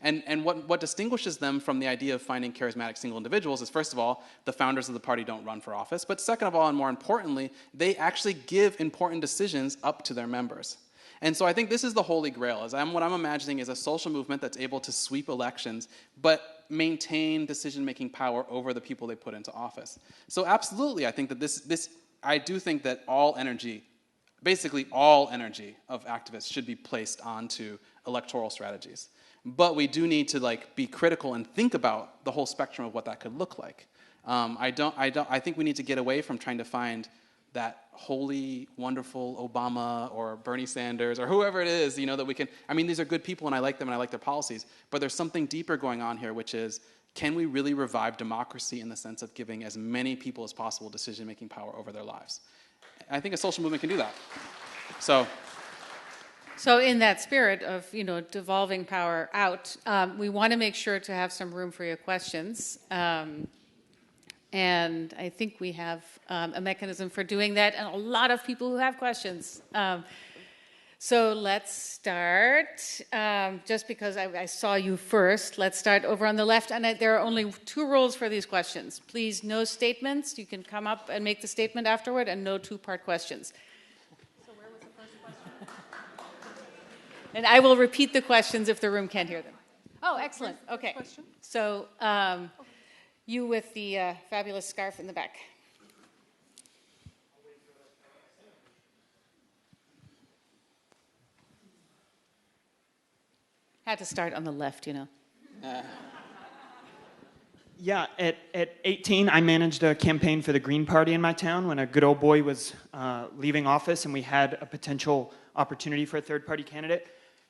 And what distinguishes them from the idea of finding charismatic single individuals is, first of all, the founders of the party don't run for office, but second of all, and more importantly, they actually give important decisions up to their members. And so I think this is the holy grail. What I'm imagining is a social movement that's able to sweep elections, but maintain decision-making power over the people they put into office. So absolutely, I think that I do think that basically all energy of activists should be placed onto electoral strategies. But we do need to be critical and think about the whole spectrum of what that could look like. I think we need to get away from trying to find that holy, wonderful Obama or Bernie Sanders or whoever it is, that we can, these are good people and I like them and I like their policies, but there's something deeper going on here, which is, can we really revive democracy in the sense of giving as many people as possible decision-making power over their lives? I think a social movement can do that. So So in that spirit of, devolving power out, we want to make sure to have some room for your questions. And I think we have a mechanism for doing that, and a lot of people who have questions. So let's start. Just because I saw you first, let's start over on the left. And there are only 2 rules for these questions. Please, no statements. You can come up and make the statement afterward, and no 2-part questions. So where was the first question? And I will repeat the questions if the room can't hear them. Oh, excellent. Okay. So you with the fabulous scarf in the back. Had to start on the left, Yeah, at 18, I managed a campaign for the Green Party in my town when a good old boy was leaving office, and we had a potential opportunity for a third-party candidate.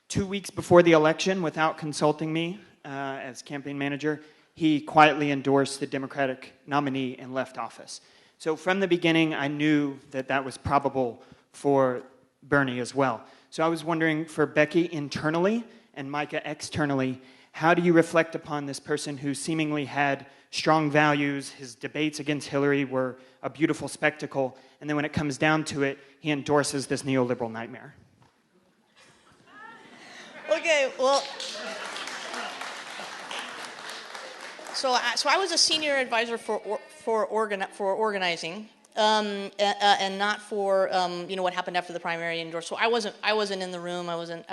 2 weeks before the election, without consulting me as campaign manager, he quietly endorsed the Democratic nominee and left office. So from the beginning, I knew that that was probable for Bernie as well. So I was wondering, for Becky internally and Micah externally, how do you reflect upon this person who seemingly had strong values? His debates against Hillary were a beautiful spectacle, and then when it comes down to it, he endorses this neoliberal nightmare. Okay, well, so I was a senior advisor for organizing, and not for what happened after the primary endorsed. So I wasn't in the room. I wasn't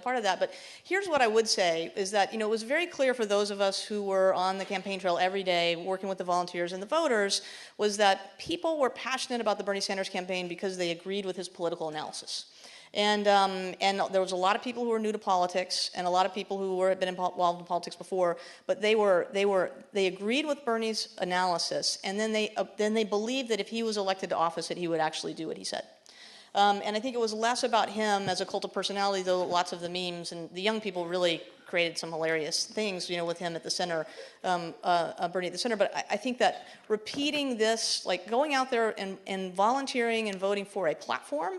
part of that. But here's what I would say is that it was very clear for those of us who were on the campaign trail every day, working with the volunteers and the voters, was that people were passionate about the Bernie Sanders campaign because they agreed with his political analysis. And there was a lot of people who were new to politics, and a lot of people who had been involved in politics before. But they agreed with Bernie's analysis, and then they believed that if he was elected to office, that he would actually do what he said. And I think it was less about him as a cult of personality, though lots of the memes and the young people really created some hilarious things, with him at the center, Bernie at the center. But I think that repeating this, like going out there and volunteering and voting for a platform,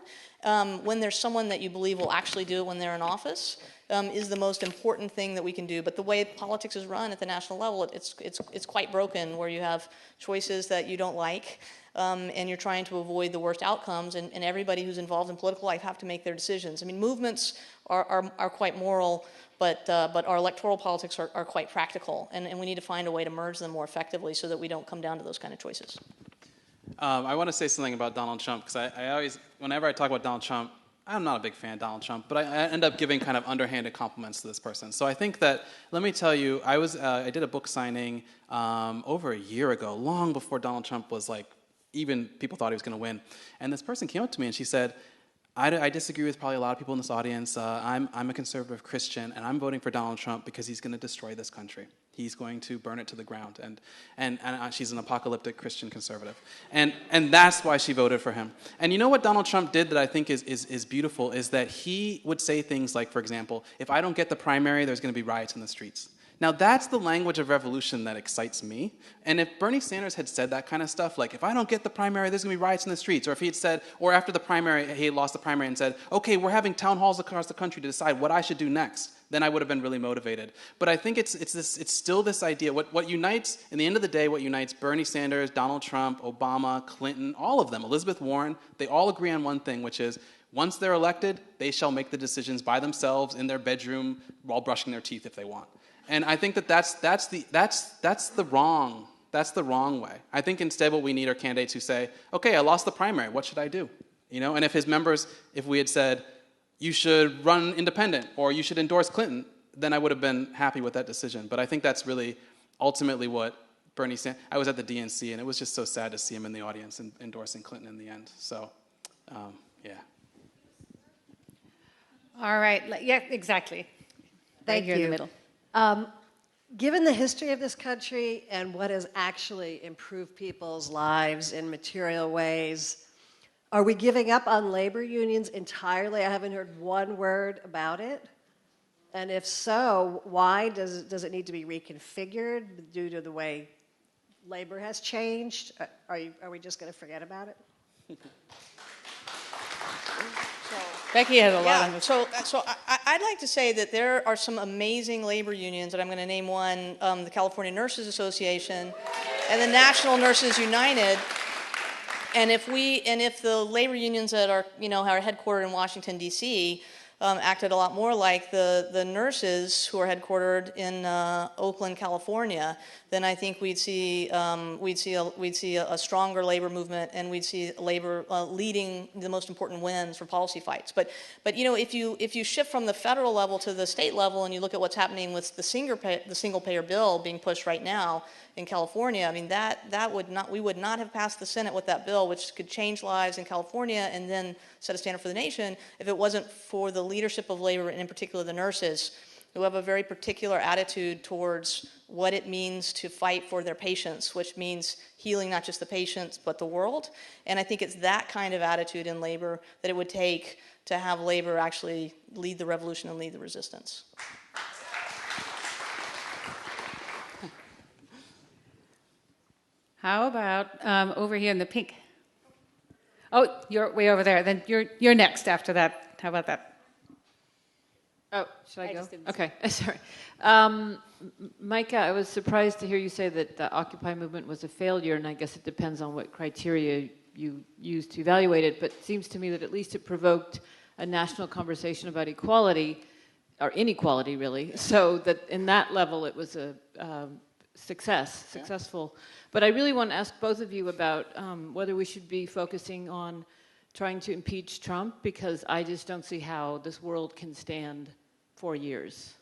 when there's someone that you believe will actually do it when they're in office, is the most important thing that we can do. But the way politics is run at the national level, it's quite broken, where you have choices that you don't like, and you're trying to avoid the worst outcomes, and everybody who's involved in political life have to make their decisions. I mean, movements are quite moral, but our electoral politics are quite practical, and we need to find a way to merge them more effectively so that we don't come down to those kind of choices. I want to say something about Donald Trump, because I always, whenever I talk about Donald Trump, I'm not a big fan of Donald Trump, but I end up giving kind of underhanded compliments to this person. So I think that, let me tell you, I did a book signing over a year ago, long before Donald Trump was like, even people thought he was going to win. And this person came up to me and she said, I disagree with probably a lot of people in this audience. I'm a conservative Christian, and I'm voting for Donald Trump because he's going to destroy this country. He's going to burn it to the ground. And she's an apocalyptic Christian conservative. And that's why she voted for him. And you know what Donald Trump did that I think is beautiful is that he would say things like, for example, if I don't get the primary, there's going to be riots in the streets. Now, that's the language of revolution that excites me. And if Bernie Sanders had said that kind of stuff, like, if I don't get the primary, there's going to be riots in the streets, or if he had said, or after the primary, he had lost the primary and said, okay, we're having town halls across the country to decide what I should do next, then I would have been really motivated. But I think it's still this idea. What unites, in the end of the day, what unites Bernie Sanders, Donald Trump, Obama, Clinton, all of them, Elizabeth Warren, they all agree on one thing, which is, once they're elected, they shall make the decisions by themselves in their bedroom while brushing their teeth if they want. And I think that's the wrong way. I think instead what we need are candidates who say, okay, I lost the primary, what should I do? And if his members, if we had said, you should run independent or you should endorse Clinton, then I would have been happy with that decision. But I think that's really ultimately what Bernie Sanders, I was at the DNC and it was just so sad to see him in the audience and endorsing Clinton in the end. So, yeah. All right, yeah, exactly. Thank here you. In the middle. Given the history of this country and what has actually improved people's lives in material ways, are we giving up on labor unions entirely? I haven't heard one word about it. And if so, why does it need to be reconfigured due to the way labor has changed? Are we just going to forget about it? So Becky has a lot on Yeah, this. so I'd like to say that there are some amazing labor unions, and I'm going to name one, the California Nurses Association and the National Nurses United. And if the labor unions that are headquartered in Washington, D.C., acted a lot more like the nurses who are headquartered in Oakland, California, then I think we'd see a stronger labor movement, and we'd see labor leading the most important wins for policy fights. But if you shift from the federal level to the state level, and you look at what's happening with the single payer bill being pushed right now in California, I mean we would not have passed the Senate with that bill, which could change lives in California and then set a standard for the nation, if it wasn't for the leadership of labor, and in particular the nurses, who have a very particular attitude towards what it means to fight for their patients, which means healing not just the patients but the world. And I think it's that kind of attitude in labor that it would take to have labor actually lead the revolution and lead the resistance. How about over here in the pink? Oh, you're way over there. Then you're next after that. How about that? Oh, should I go? just didn't Okay, sorry. Micah, I was surprised to hear you say that the Occupy movement was a failure, and I guess it depends on what criteria you use to evaluate it, but it seems to me that at least it provoked a national conversation about equality, or inequality really, so that in that level it was a successful. But I really want to ask both of you about whether we should be focusing on trying to impeach Trump, because I just don't see how this world can stand 4 years.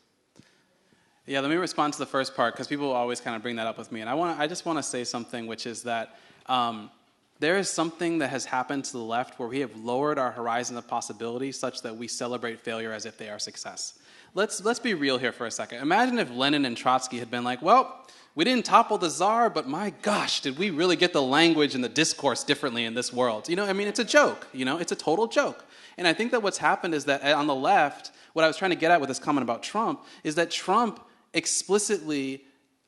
Yeah, let me respond to the first part, because people always kind of bring that up with me. And I just want to say something, which is that there is something that has happened to the left where we have lowered our horizon of possibility such that we celebrate failure as if they are success. Let's be real here for a second. Imagine if Lenin and Trotsky had been like, well, we didn't topple the Tsar, but my gosh, did we really get the language and the discourse differently in this world? I mean, it's a joke. It's a total joke. And I think that what's happened is that on the left, what I was trying to get at with this comment about Trump is that Trump explicitly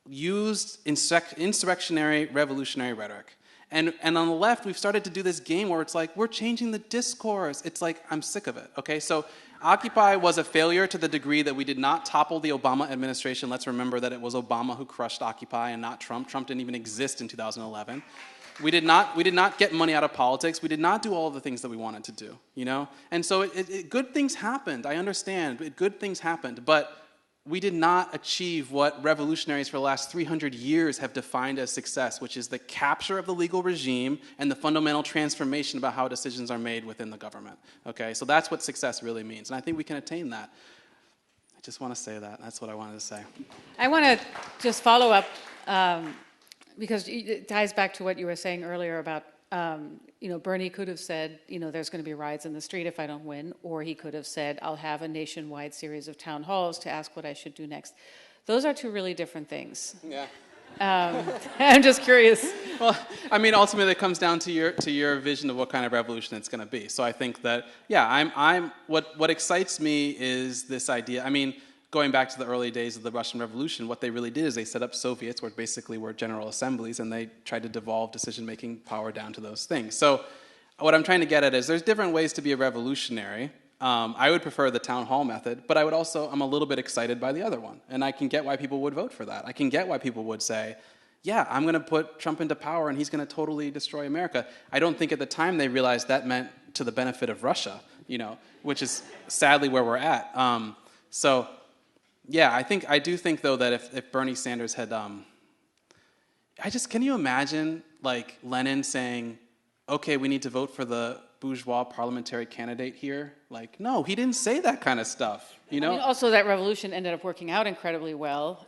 used insurrectionary, revolutionary rhetoric. And on the left, we've started to do this game where it's like, we're changing the discourse. It's like, I'm sick of it, okay? So Occupy was a failure to the degree that we did not topple the Obama administration. Let's remember that it was Obama who crushed Occupy and not Trump. Trump didn't even exist in 2011. We did not get money out of politics. We did not do all of the things that we wanted to do, And so good things happened. I understand. Good things happened. But we did not achieve what revolutionaries for the last 300 years have defined as success, which is the capture of the legal regime and the fundamental transformation about how decisions are made within the government. Okay, so that's what success really means, and I think we can attain that. I just want to say that. That's what I wanted to say. I want to just follow up because it ties back to what you were saying earlier about Bernie could have said, there's going to be riots in the street if I don't win, or he could have said, I'll have a nationwide series of town halls to ask what I should do next. Those are two really different things. Yeah. I'm just curious. Well, I mean, ultimately, it comes down to your vision of what kind of revolution it's going to be. So I think that, what excites me is this idea. I mean, going back to the early days of the Russian Revolution, what they really did is they set up Soviets, where basically were general assemblies, and they tried to devolve decision-making power down to those things. So what I'm trying to get at is there's different ways to be a revolutionary. I would prefer the town hall method, but I'm a little bit excited by the other one. And I can get why people would vote for that. I can get why people would say, yeah, I'm going to put Trump into power and he's going to totally destroy America. I don't think at the time they realized that meant to the benefit of Russia, which is sadly where we're at. Yeah, I do think though that if Bernie Sanders had, can you imagine like Lenin saying, okay, we need to vote for the bourgeois parliamentary candidate here? Like, no, he didn't say that kind of stuff, I mean, also that revolution ended up working out incredibly well.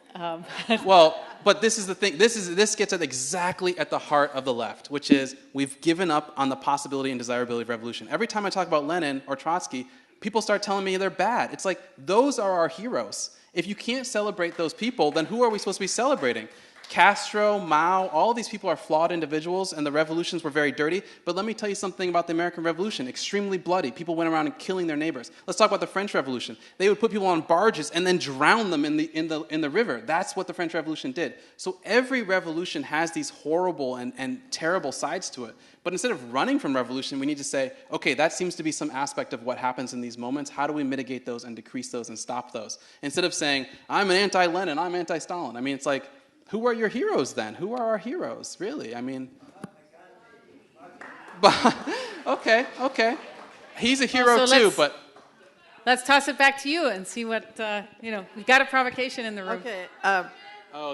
Well, but this is the thing. This gets exactly at the heart of the left, which is we've given up on the possibility and desirability of revolution. Every time I talk about Lenin or Trotsky, people start telling me they're bad. It's like, those are our heroes. If you can't celebrate those people, then who are we supposed to be celebrating? Castro, Mao, all these people are flawed individuals, and the revolutions were very dirty. But let me tell you something about the American Revolution. Extremely bloody. People went around and killing their neighbors. Let's talk about the French Revolution. They would put people on barges and then drown them in the river. That's what the French Revolution did. So every revolution has these horrible and terrible sides to it. But instead of running from revolution, we need to say, okay, that seems to be some aspect of what happens in these moments. How do we mitigate those and decrease those and stop those? Instead of saying, I'm an anti-Lenin, I'm anti-Stalin. I mean, it's like, who are your heroes then? Who are our heroes, really? I mean, but, okay. He's a hero too, but. Let's toss it back to you and see what, we've got a provocation in the room. Okay. The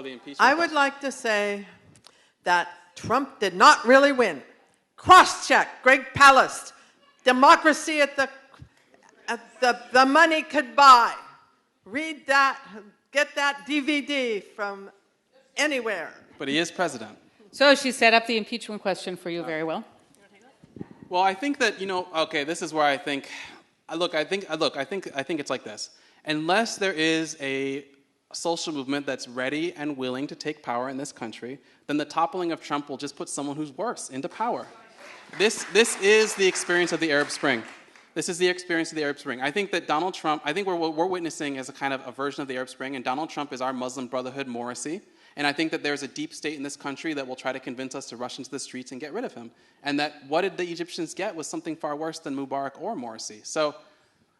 impeachment. I would like to say that Trump did not really win. Cross-check, Greg Palast. Democracy at the money could buy. Read that, get that DVD from anywhere. But he is president. So she set up the impeachment question for you very well. Well, I think that, this is where I think, I think it's like this. Unless there is a social movement that's ready and willing to take power in this country, then the toppling of Trump will just put someone who's worse into power. This is the experience of the Arab Spring. This is the experience of the Arab Spring. I think that Donald Trump, I think what we're witnessing is a kind of a version of the Arab Spring, and Donald Trump is our Muslim Brotherhood Morrissey. And I think that there's a deep state in this country that will try to convince us to rush into the streets and get rid of him. And that what did the Egyptians get was something far worse than Mubarak or Morsi. So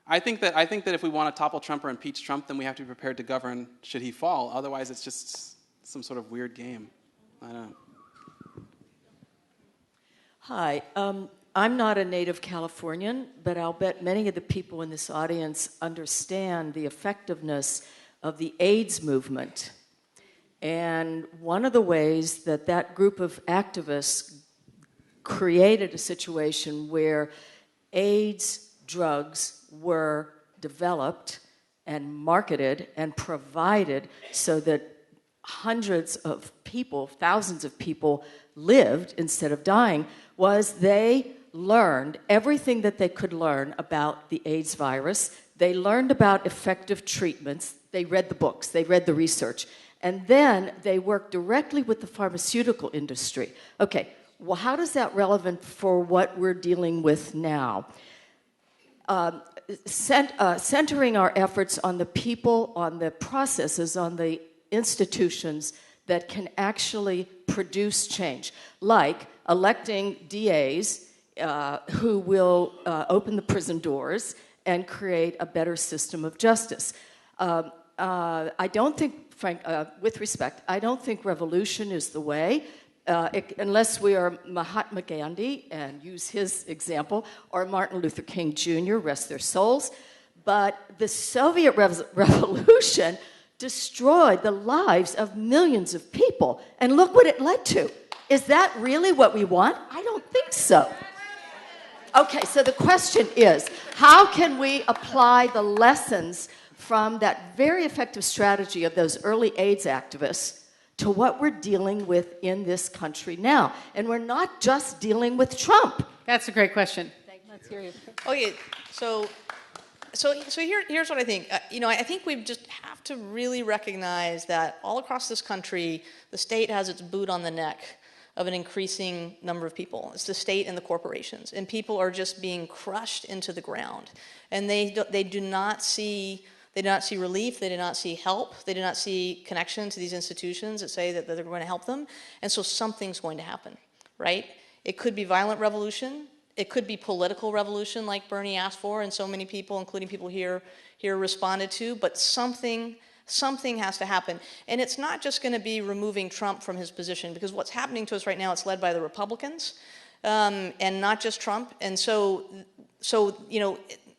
I think that if we want to topple Trump or impeach Trump, then we have to be prepared to govern should he fall. Otherwise, it's just some sort of weird game. I don't know. Hi. I'm not a native Californian, but I'll bet many of the people in this audience understand the effectiveness of the AIDS movement. And one of the ways that group of activists created a situation where AIDS drugs were developed and marketed and provided so that hundreds of people, thousands of people lived instead of dying, was they learned everything that they could learn about the AIDS virus. They learned about effective treatments. They read the books. They read the research. And then they work directly with the pharmaceutical industry. Okay, well, how is that relevant for what we're dealing with now? Centering our efforts on the people, on the processes, on the institutions that can actually produce change, like electing DAs who will open the prison doors and create a better system of justice. I don't think, Frank, with respect, I don't think revolution is the way, unless we are Mahatma Gandhi and use his example, or Martin Luther King Jr., rest their souls. But the Soviet Revolution destroyed the lives of millions of people. And look what it led to. Is that really what we want? I don't think so. Okay, so the question is, how can we apply the lessons from that very effective strategy of those early AIDS activists to what we're dealing with in this country now? And we're not just dealing with Trump. That's a great question. Let's hear you. Okay, so here's what I think. I think we just have to really recognize that all across this country, the state has its boot on the neck of an increasing number of people. It's the state and the corporations, and people are just being crushed into the ground, and they do not see relief. They do not see help. They do not see connection to these institutions that say that they're going to help them, and so something's going to happen, right? It could be violent revolution. It could be political revolution, like Bernie asked for, and so many people, including people here responded to. But something has to happen, and it's not just going to be removing Trump from his position, because what's happening to us right now, it's led by the Republicans, and not just Trump. And so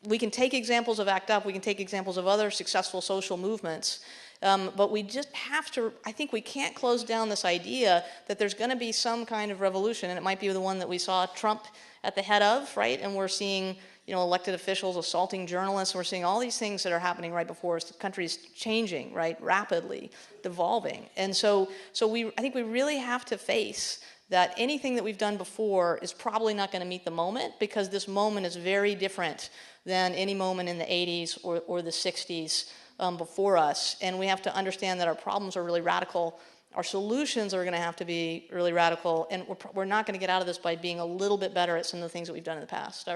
we can take examples of ACT UP, we can take examples of other successful social movements, but we just have to, I think we can't close down this idea that there's going to be some kind of revolution, and it might be the one that we saw Trump at the head of, right? And we're seeing, elected officials assaulting journalists. We're seeing all these things that are happening right before us. The country's changing, right, rapidly, devolving. And so I think we really have to face that anything that we've done before is probably not going to meet the moment, because this moment is very different than any moment in the 80s or the 60s before us. And we have to understand that our problems are really radical. Our solutions are going to have to be really radical, and we're not going to get out of this by being a little bit better at some of the things that we've done in the past.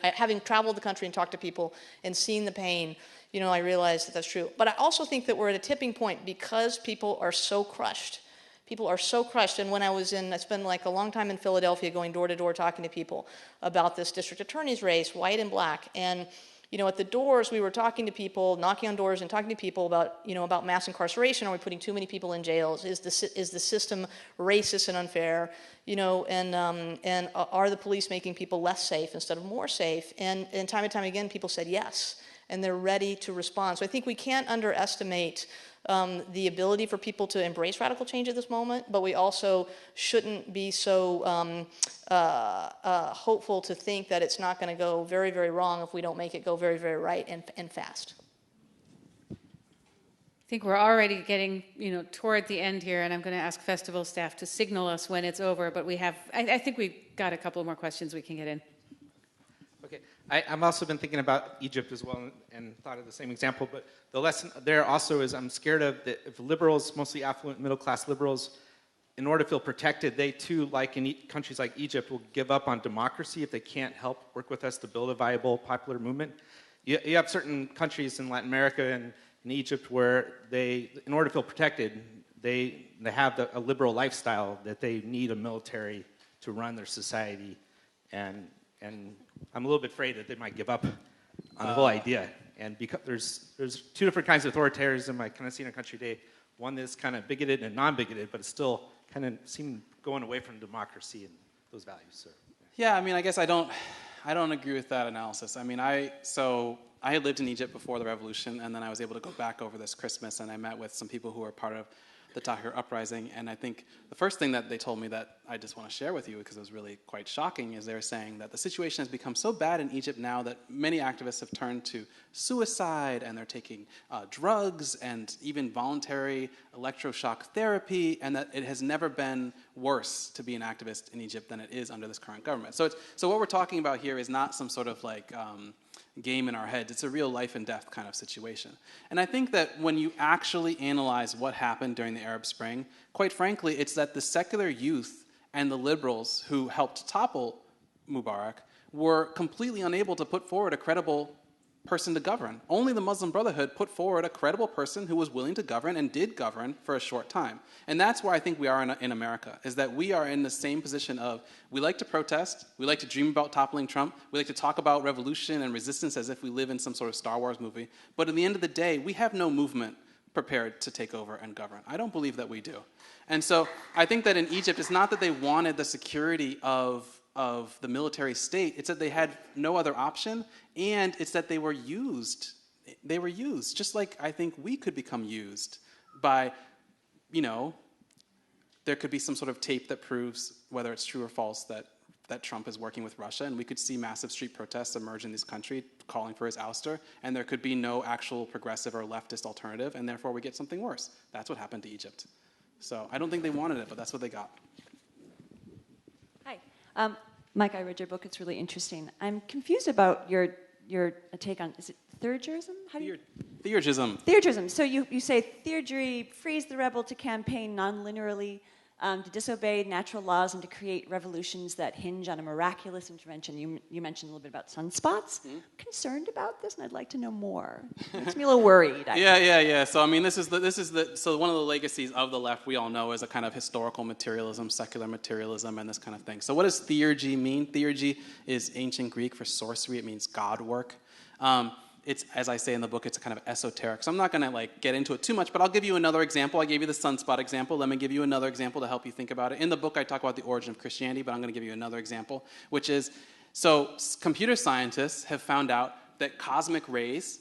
Having traveled the country and talked to people and seen the pain, I realized that that's true. But I also think that we're at a tipping point because people are so crushed. People are so crushed. And when I spent like a long time in Philadelphia going door to door talking to people about this district attorney's race, white and black. And at the doors, we were talking to people, knocking on doors and talking to people about mass incarceration. Are we putting too many people in jails? Is the system racist and unfair? And are the police making people less safe instead of more safe? And time and time again, people said yes, and they're ready to respond. So I think we can't underestimate the ability for people to embrace radical change at this moment, but we also shouldn't be so hopeful to think that it's not going to go very, very wrong if we don't make it go very, very right and fast. I think we're already getting, toward the end here, and I'm going to ask festival staff to signal us when it's over, but I think we've got a couple more questions we can get in. Okay, I've also been thinking about Egypt as well and thought of the same example, but the lesson there also is I'm scared of that if liberals, mostly affluent middle-class liberals, in order to feel protected, they too, like in countries like Egypt, will give up on democracy if they can't help work with us to build a viable popular movement. You have certain countries in Latin America and in Egypt where in order to feel protected, they have a liberal lifestyle that they need a military to run their society, and I'm a little bit afraid that they might give up on the whole idea. And because there's two different kinds of authoritarianism I kind of see in our country today. One that's kind of bigoted and non-bigoted, but it's still kind of seem going away from democracy and those values. So, yeah, I guess I don't agree with that analysis. I had lived in Egypt before the revolution, and then I was able to go back over this Christmas, and I met with some people who were part of the Tahrir uprising, and I think the first thing that they told me that I just want to share with you, because it was really quite shocking, is they were saying that the situation has become so bad in Egypt now that many activists have turned to suicide, and they're taking drugs and even voluntary electroshock therapy, and that it has never been worse to be an activist in Egypt than it is under this current government. So what we're talking about here is not some sort of game in our heads. It's a real life and death kind of situation. And I think that when you actually analyze what happened during the Arab Spring, quite frankly, it's that the secular youth and the liberals who helped topple Mubarak were completely unable to put forward a credible person to govern. Only the Muslim Brotherhood put forward a credible person who was willing to govern and did govern for a short time. And that's where I think we are in America, is that we are in the same position of we like to protest, we like to dream about toppling Trump, we like to talk about revolution and resistance as if we live in some sort of Star Wars movie, but at the end of the day, we have no movement prepared to take over and govern. I don't believe that we do. And so I think that in Egypt, it's not that they wanted the security of the military state, it's that they had no other option, and it's that they were used. They were used, just like I think we could become used by, there could be some sort of tape that proves whether it's true or false that Trump is working with Russia, and we could see massive street protests emerge in this country calling for his ouster, and there could be no actual progressive or leftist alternative, and therefore we get something worse. That's what happened to Egypt. So I don't think they wanted it, but that's what they got. Hi. Mike, I read your book. It's really interesting. I'm confused about your take on, is it theurgerism? How do you? Theurgism. Theurgism. So you say theurgery frees the rebel to campaign non-linearly, to disobey natural laws and to create revolutions that hinge on a miraculous intervention. You mentioned a little bit about sunspots. Mm-hmm. I'm concerned about this, and I'd like to know more. It makes me a little worried. Yeah. So so one of the legacies of the left we all know is a kind of historical materialism, secular materialism, and this kind of thing. So what does theurgy mean? Theurgy is ancient Greek for sorcery. It means God work. It's, as I say in the book, it's kind of esoteric. So I'm not going to get into it too much, but I'll give you another example. I gave you the sunspot example. Let me give you another example to help you think about it. In the book, I talk about the origin of Christianity, but I'm going to give you another example, which is, so computer scientists have found out that cosmic rays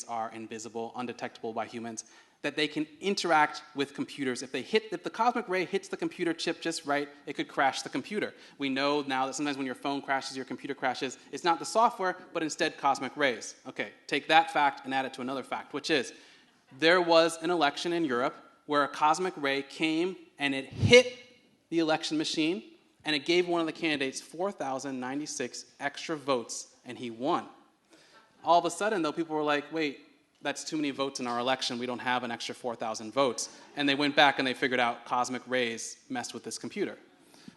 are invisible, undetectable by humans, that they can interact with computers. If the cosmic ray hits the computer chip just right, it could crash the computer. We know now that sometimes when your phone crashes, your computer crashes, it's not the software, but instead cosmic rays. Okay, take that fact and add it to another fact, which is there was an election in Europe where a cosmic ray came and it hit the election machine, and it gave one of the candidates 4,096 extra votes, and he won. All of a sudden, though, people were like, wait, that's too many votes in our election. We don't have an extra 4,000 votes. And they went back and they figured out cosmic rays messed with this computer.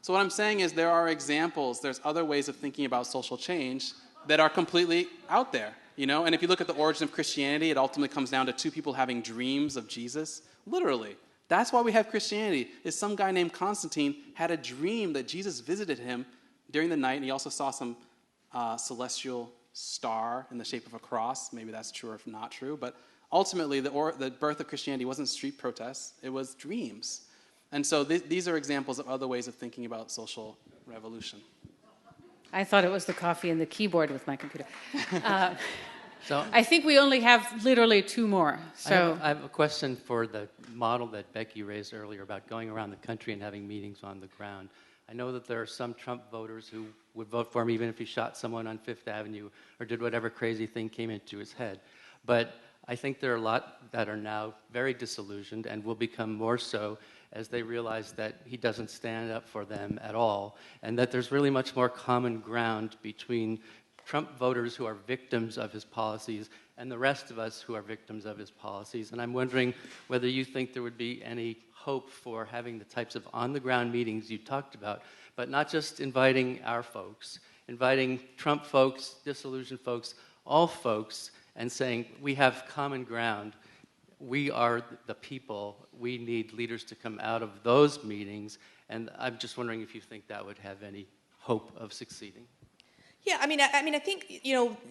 So what I'm saying is there are examples, there's other ways of thinking about social change that are completely out there, you know? And if you look at the origin of Christianity, it ultimately comes down to two people having dreams of Jesus, literally. That's why we have Christianity, is some guy named Constantine had a dream that Jesus visited him during the night, and he also saw some celestial star in the shape of a cross. Maybe that's true or not true, but ultimately the birth of Christianity wasn't street protests, it was dreams. And so these are examples of other ways of thinking about social revolution. I thought it was the coffee and the keyboard with my computer. So I think we only have literally 2 more. So I have a question for the model that Becky raised earlier about going around the country and having meetings on the ground. I know that there are some Trump voters who would vote for him even if he shot someone on Fifth Avenue or did whatever crazy thing came into his head. But I think there are a lot that are now very disillusioned and will become more so as they realize that he doesn't stand up for them at all, and that there's really much more common ground between Trump voters who are victims of his policies and the rest of us who are victims of his policies. And I'm wondering whether you think there would be any hope for having the types of on-the-ground meetings you talked about, but not just inviting our folks, inviting Trump folks, disillusioned folks, all folks, and saying we have common ground. We are the people. We need leaders to come out of those meetings. And I'm just wondering if you think that would have any hope of succeeding. Yeah, I mean, I think,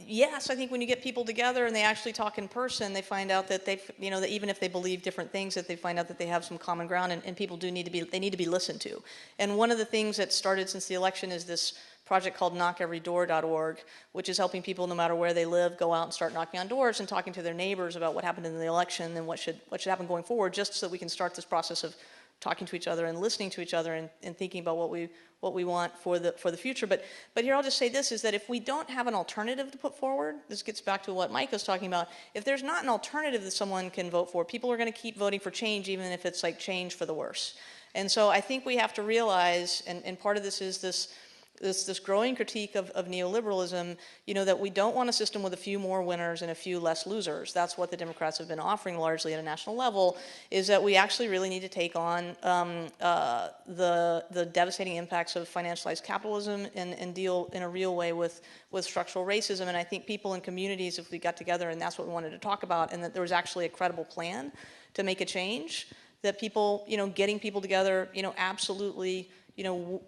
yes, I think when you get people together and they actually talk in person, they find out that that even if they believe different things, that they find out that they have some common ground, and people do need to be listened to. And one of the things that started since the election is this project called knockeverydoor.org, which is helping people, no matter where they live, go out and start knocking on doors and talking to their neighbors about what happened in the election and what should happen going forward, just so that we can start this process of talking to each other and listening to each other and thinking about what we want for the future. But here I'll just say this, is that if we don't have an alternative to put forward, this gets back to what Mike was talking about, if there's not an alternative that someone can vote for, people are going to keep voting for change, even if it's like change for the worse. And so I think we have to realize, and part of this is this growing critique of neoliberalism, that we don't want a system with a few more winners and a few less losers. That's what the Democrats have been offering largely at a national level, is that we actually really need to take on the devastating impacts of financialized capitalism and deal in a real way with structural racism. And I think people in communities, if we got together and that's what we wanted to talk about, and that there was actually a credible plan to make a change, that people, getting people together, absolutely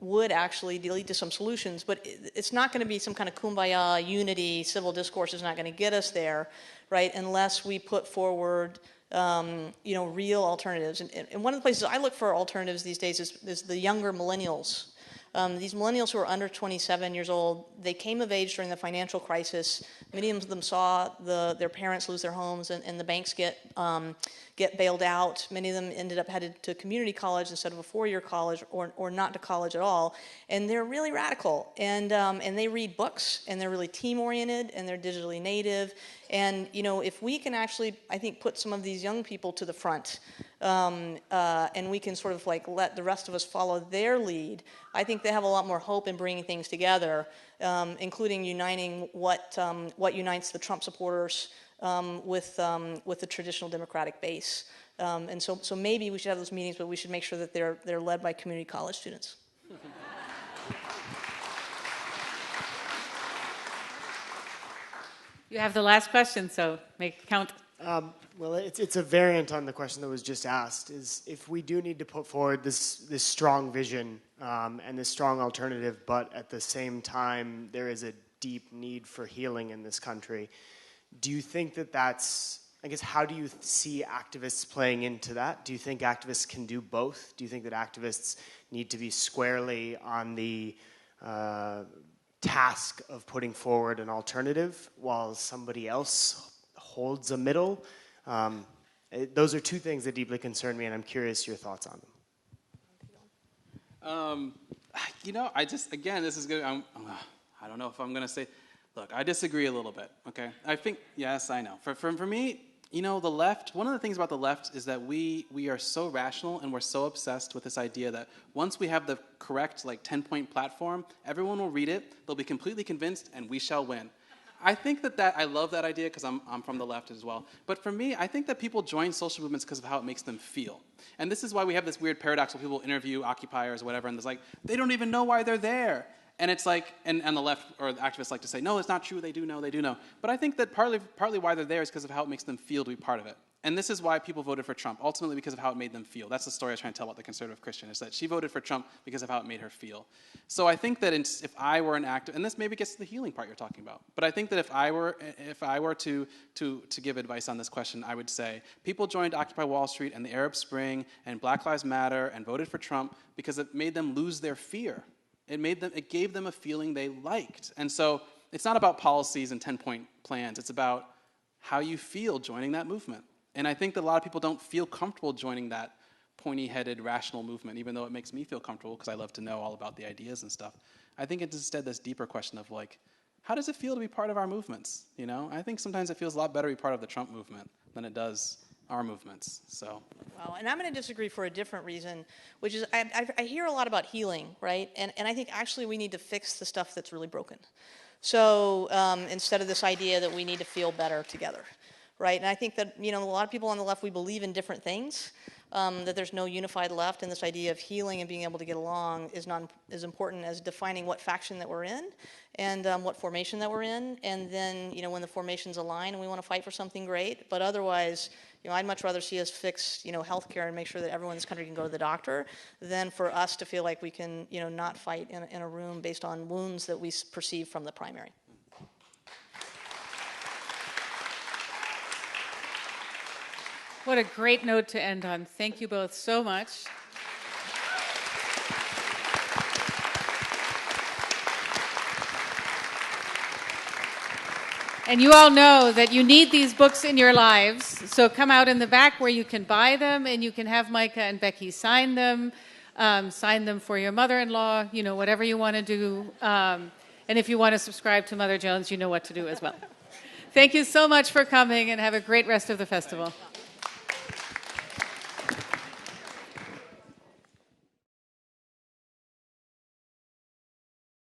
would actually lead to some solutions. But it's not going to be some kind of kumbaya unity. Civil discourse is not going to get us there, right, unless we put forward real alternatives. And one of the places I look for alternatives these days is the younger millennials. These millennials who are under 27 years old, they came of age during the financial crisis. Many of them saw their parents lose their homes and the banks get bailed out. Many of them ended up headed to community college instead of a 4-year college or not to college at all. And they're really radical. And they read books, and they're really team-oriented, and they're digitally native. And, if we can actually, I think, put some of these young people to the front, and we can sort of like let the rest of us follow their lead, I think they have a lot more hope in bringing things together, including uniting what unites the Trump supporters with the traditional Democratic base. And so maybe we should have those meetings, but we should make sure that they're led by community college students. you have the last question, so make it count. Well, it's a variant on the question that was just asked, is if we do need to put forward this strong vision and this strong alternative, but at the same time there is a deep need for healing in this country, do you think that's, I guess, how do you see activists playing into that? Do you think activists can do both? Do you think that activists need to be squarely on the task of putting forward an alternative while somebody else holds a middle? Those are two things that deeply concern me, and I'm curious your thoughts on them. This is good. I don't know if I'm going to say, look, I disagree a little bit, okay? I think, yes, I know. For me, the left, one of the things about the left is that we are so rational and we're so obsessed with this idea that once we have the correct 10-point platform, everyone will read it, they'll be completely convinced, and we shall win. I think that I love that idea because I'm from the left as well. But for me, I think that people join social movements because of how it makes them feel. And this is why we have this weird paradox where people interview occupiers or whatever, and there's like, they don't even know why they're there. And it's like, and the left or the activists like to say, no, it's not true, they do know. But I think that partly why they're there is because of how it makes them feel to be part of it. And this is why people voted for Trump, ultimately because of how it made them feel. That's the story I was trying to tell about the conservative Christian, is that she voted for Trump because of how it made her feel. So I think that if I were an activist, and this maybe gets to the healing part you're talking about, but I think that if I were to give advice on this question, I would say people joined Occupy Wall Street and the Arab Spring and Black Lives Matter and voted for Trump because it made them lose their fear. It gave them a feeling they liked. And so it's not about policies and 10-point plans. It's about how you feel joining that movement. And I think that a lot of people don't feel comfortable joining that pointy-headed, rational movement, even though it makes me feel comfortable because I love to know all about the ideas and stuff. I think it's instead this deeper question of like, how does it feel to be part of our movements? You know, I think sometimes it feels a lot better to be part of the Trump movement than it does our movements. So. Well, and I'm going to disagree for a different reason, which is I hear a lot about healing, right? And I think actually we need to fix the stuff that's really broken. So instead of this idea that we need to feel better together. Right, and I think that a lot of people on the left, we believe in different things, that there's no unified left, and this idea of healing and being able to get along is not as important as defining what faction that we're in and what formation that we're in, and then when the formations align and we want to fight for something great, but otherwise, I'd much rather see us fix healthcare and make sure that everyone in this country can go to the doctor than for us to feel like we can not fight in a room based on wounds that we perceive from the primary. What a great note to end on. Thank you both so much. And you all know that you need these books in your lives, so come out in the back where you can buy them and you can have Micah and Becky sign them for your mother-in-law, whatever you want to do. And if you want to subscribe to Mother Jones, you know what to do as well. Thank you so much for coming and have a great rest of the festival.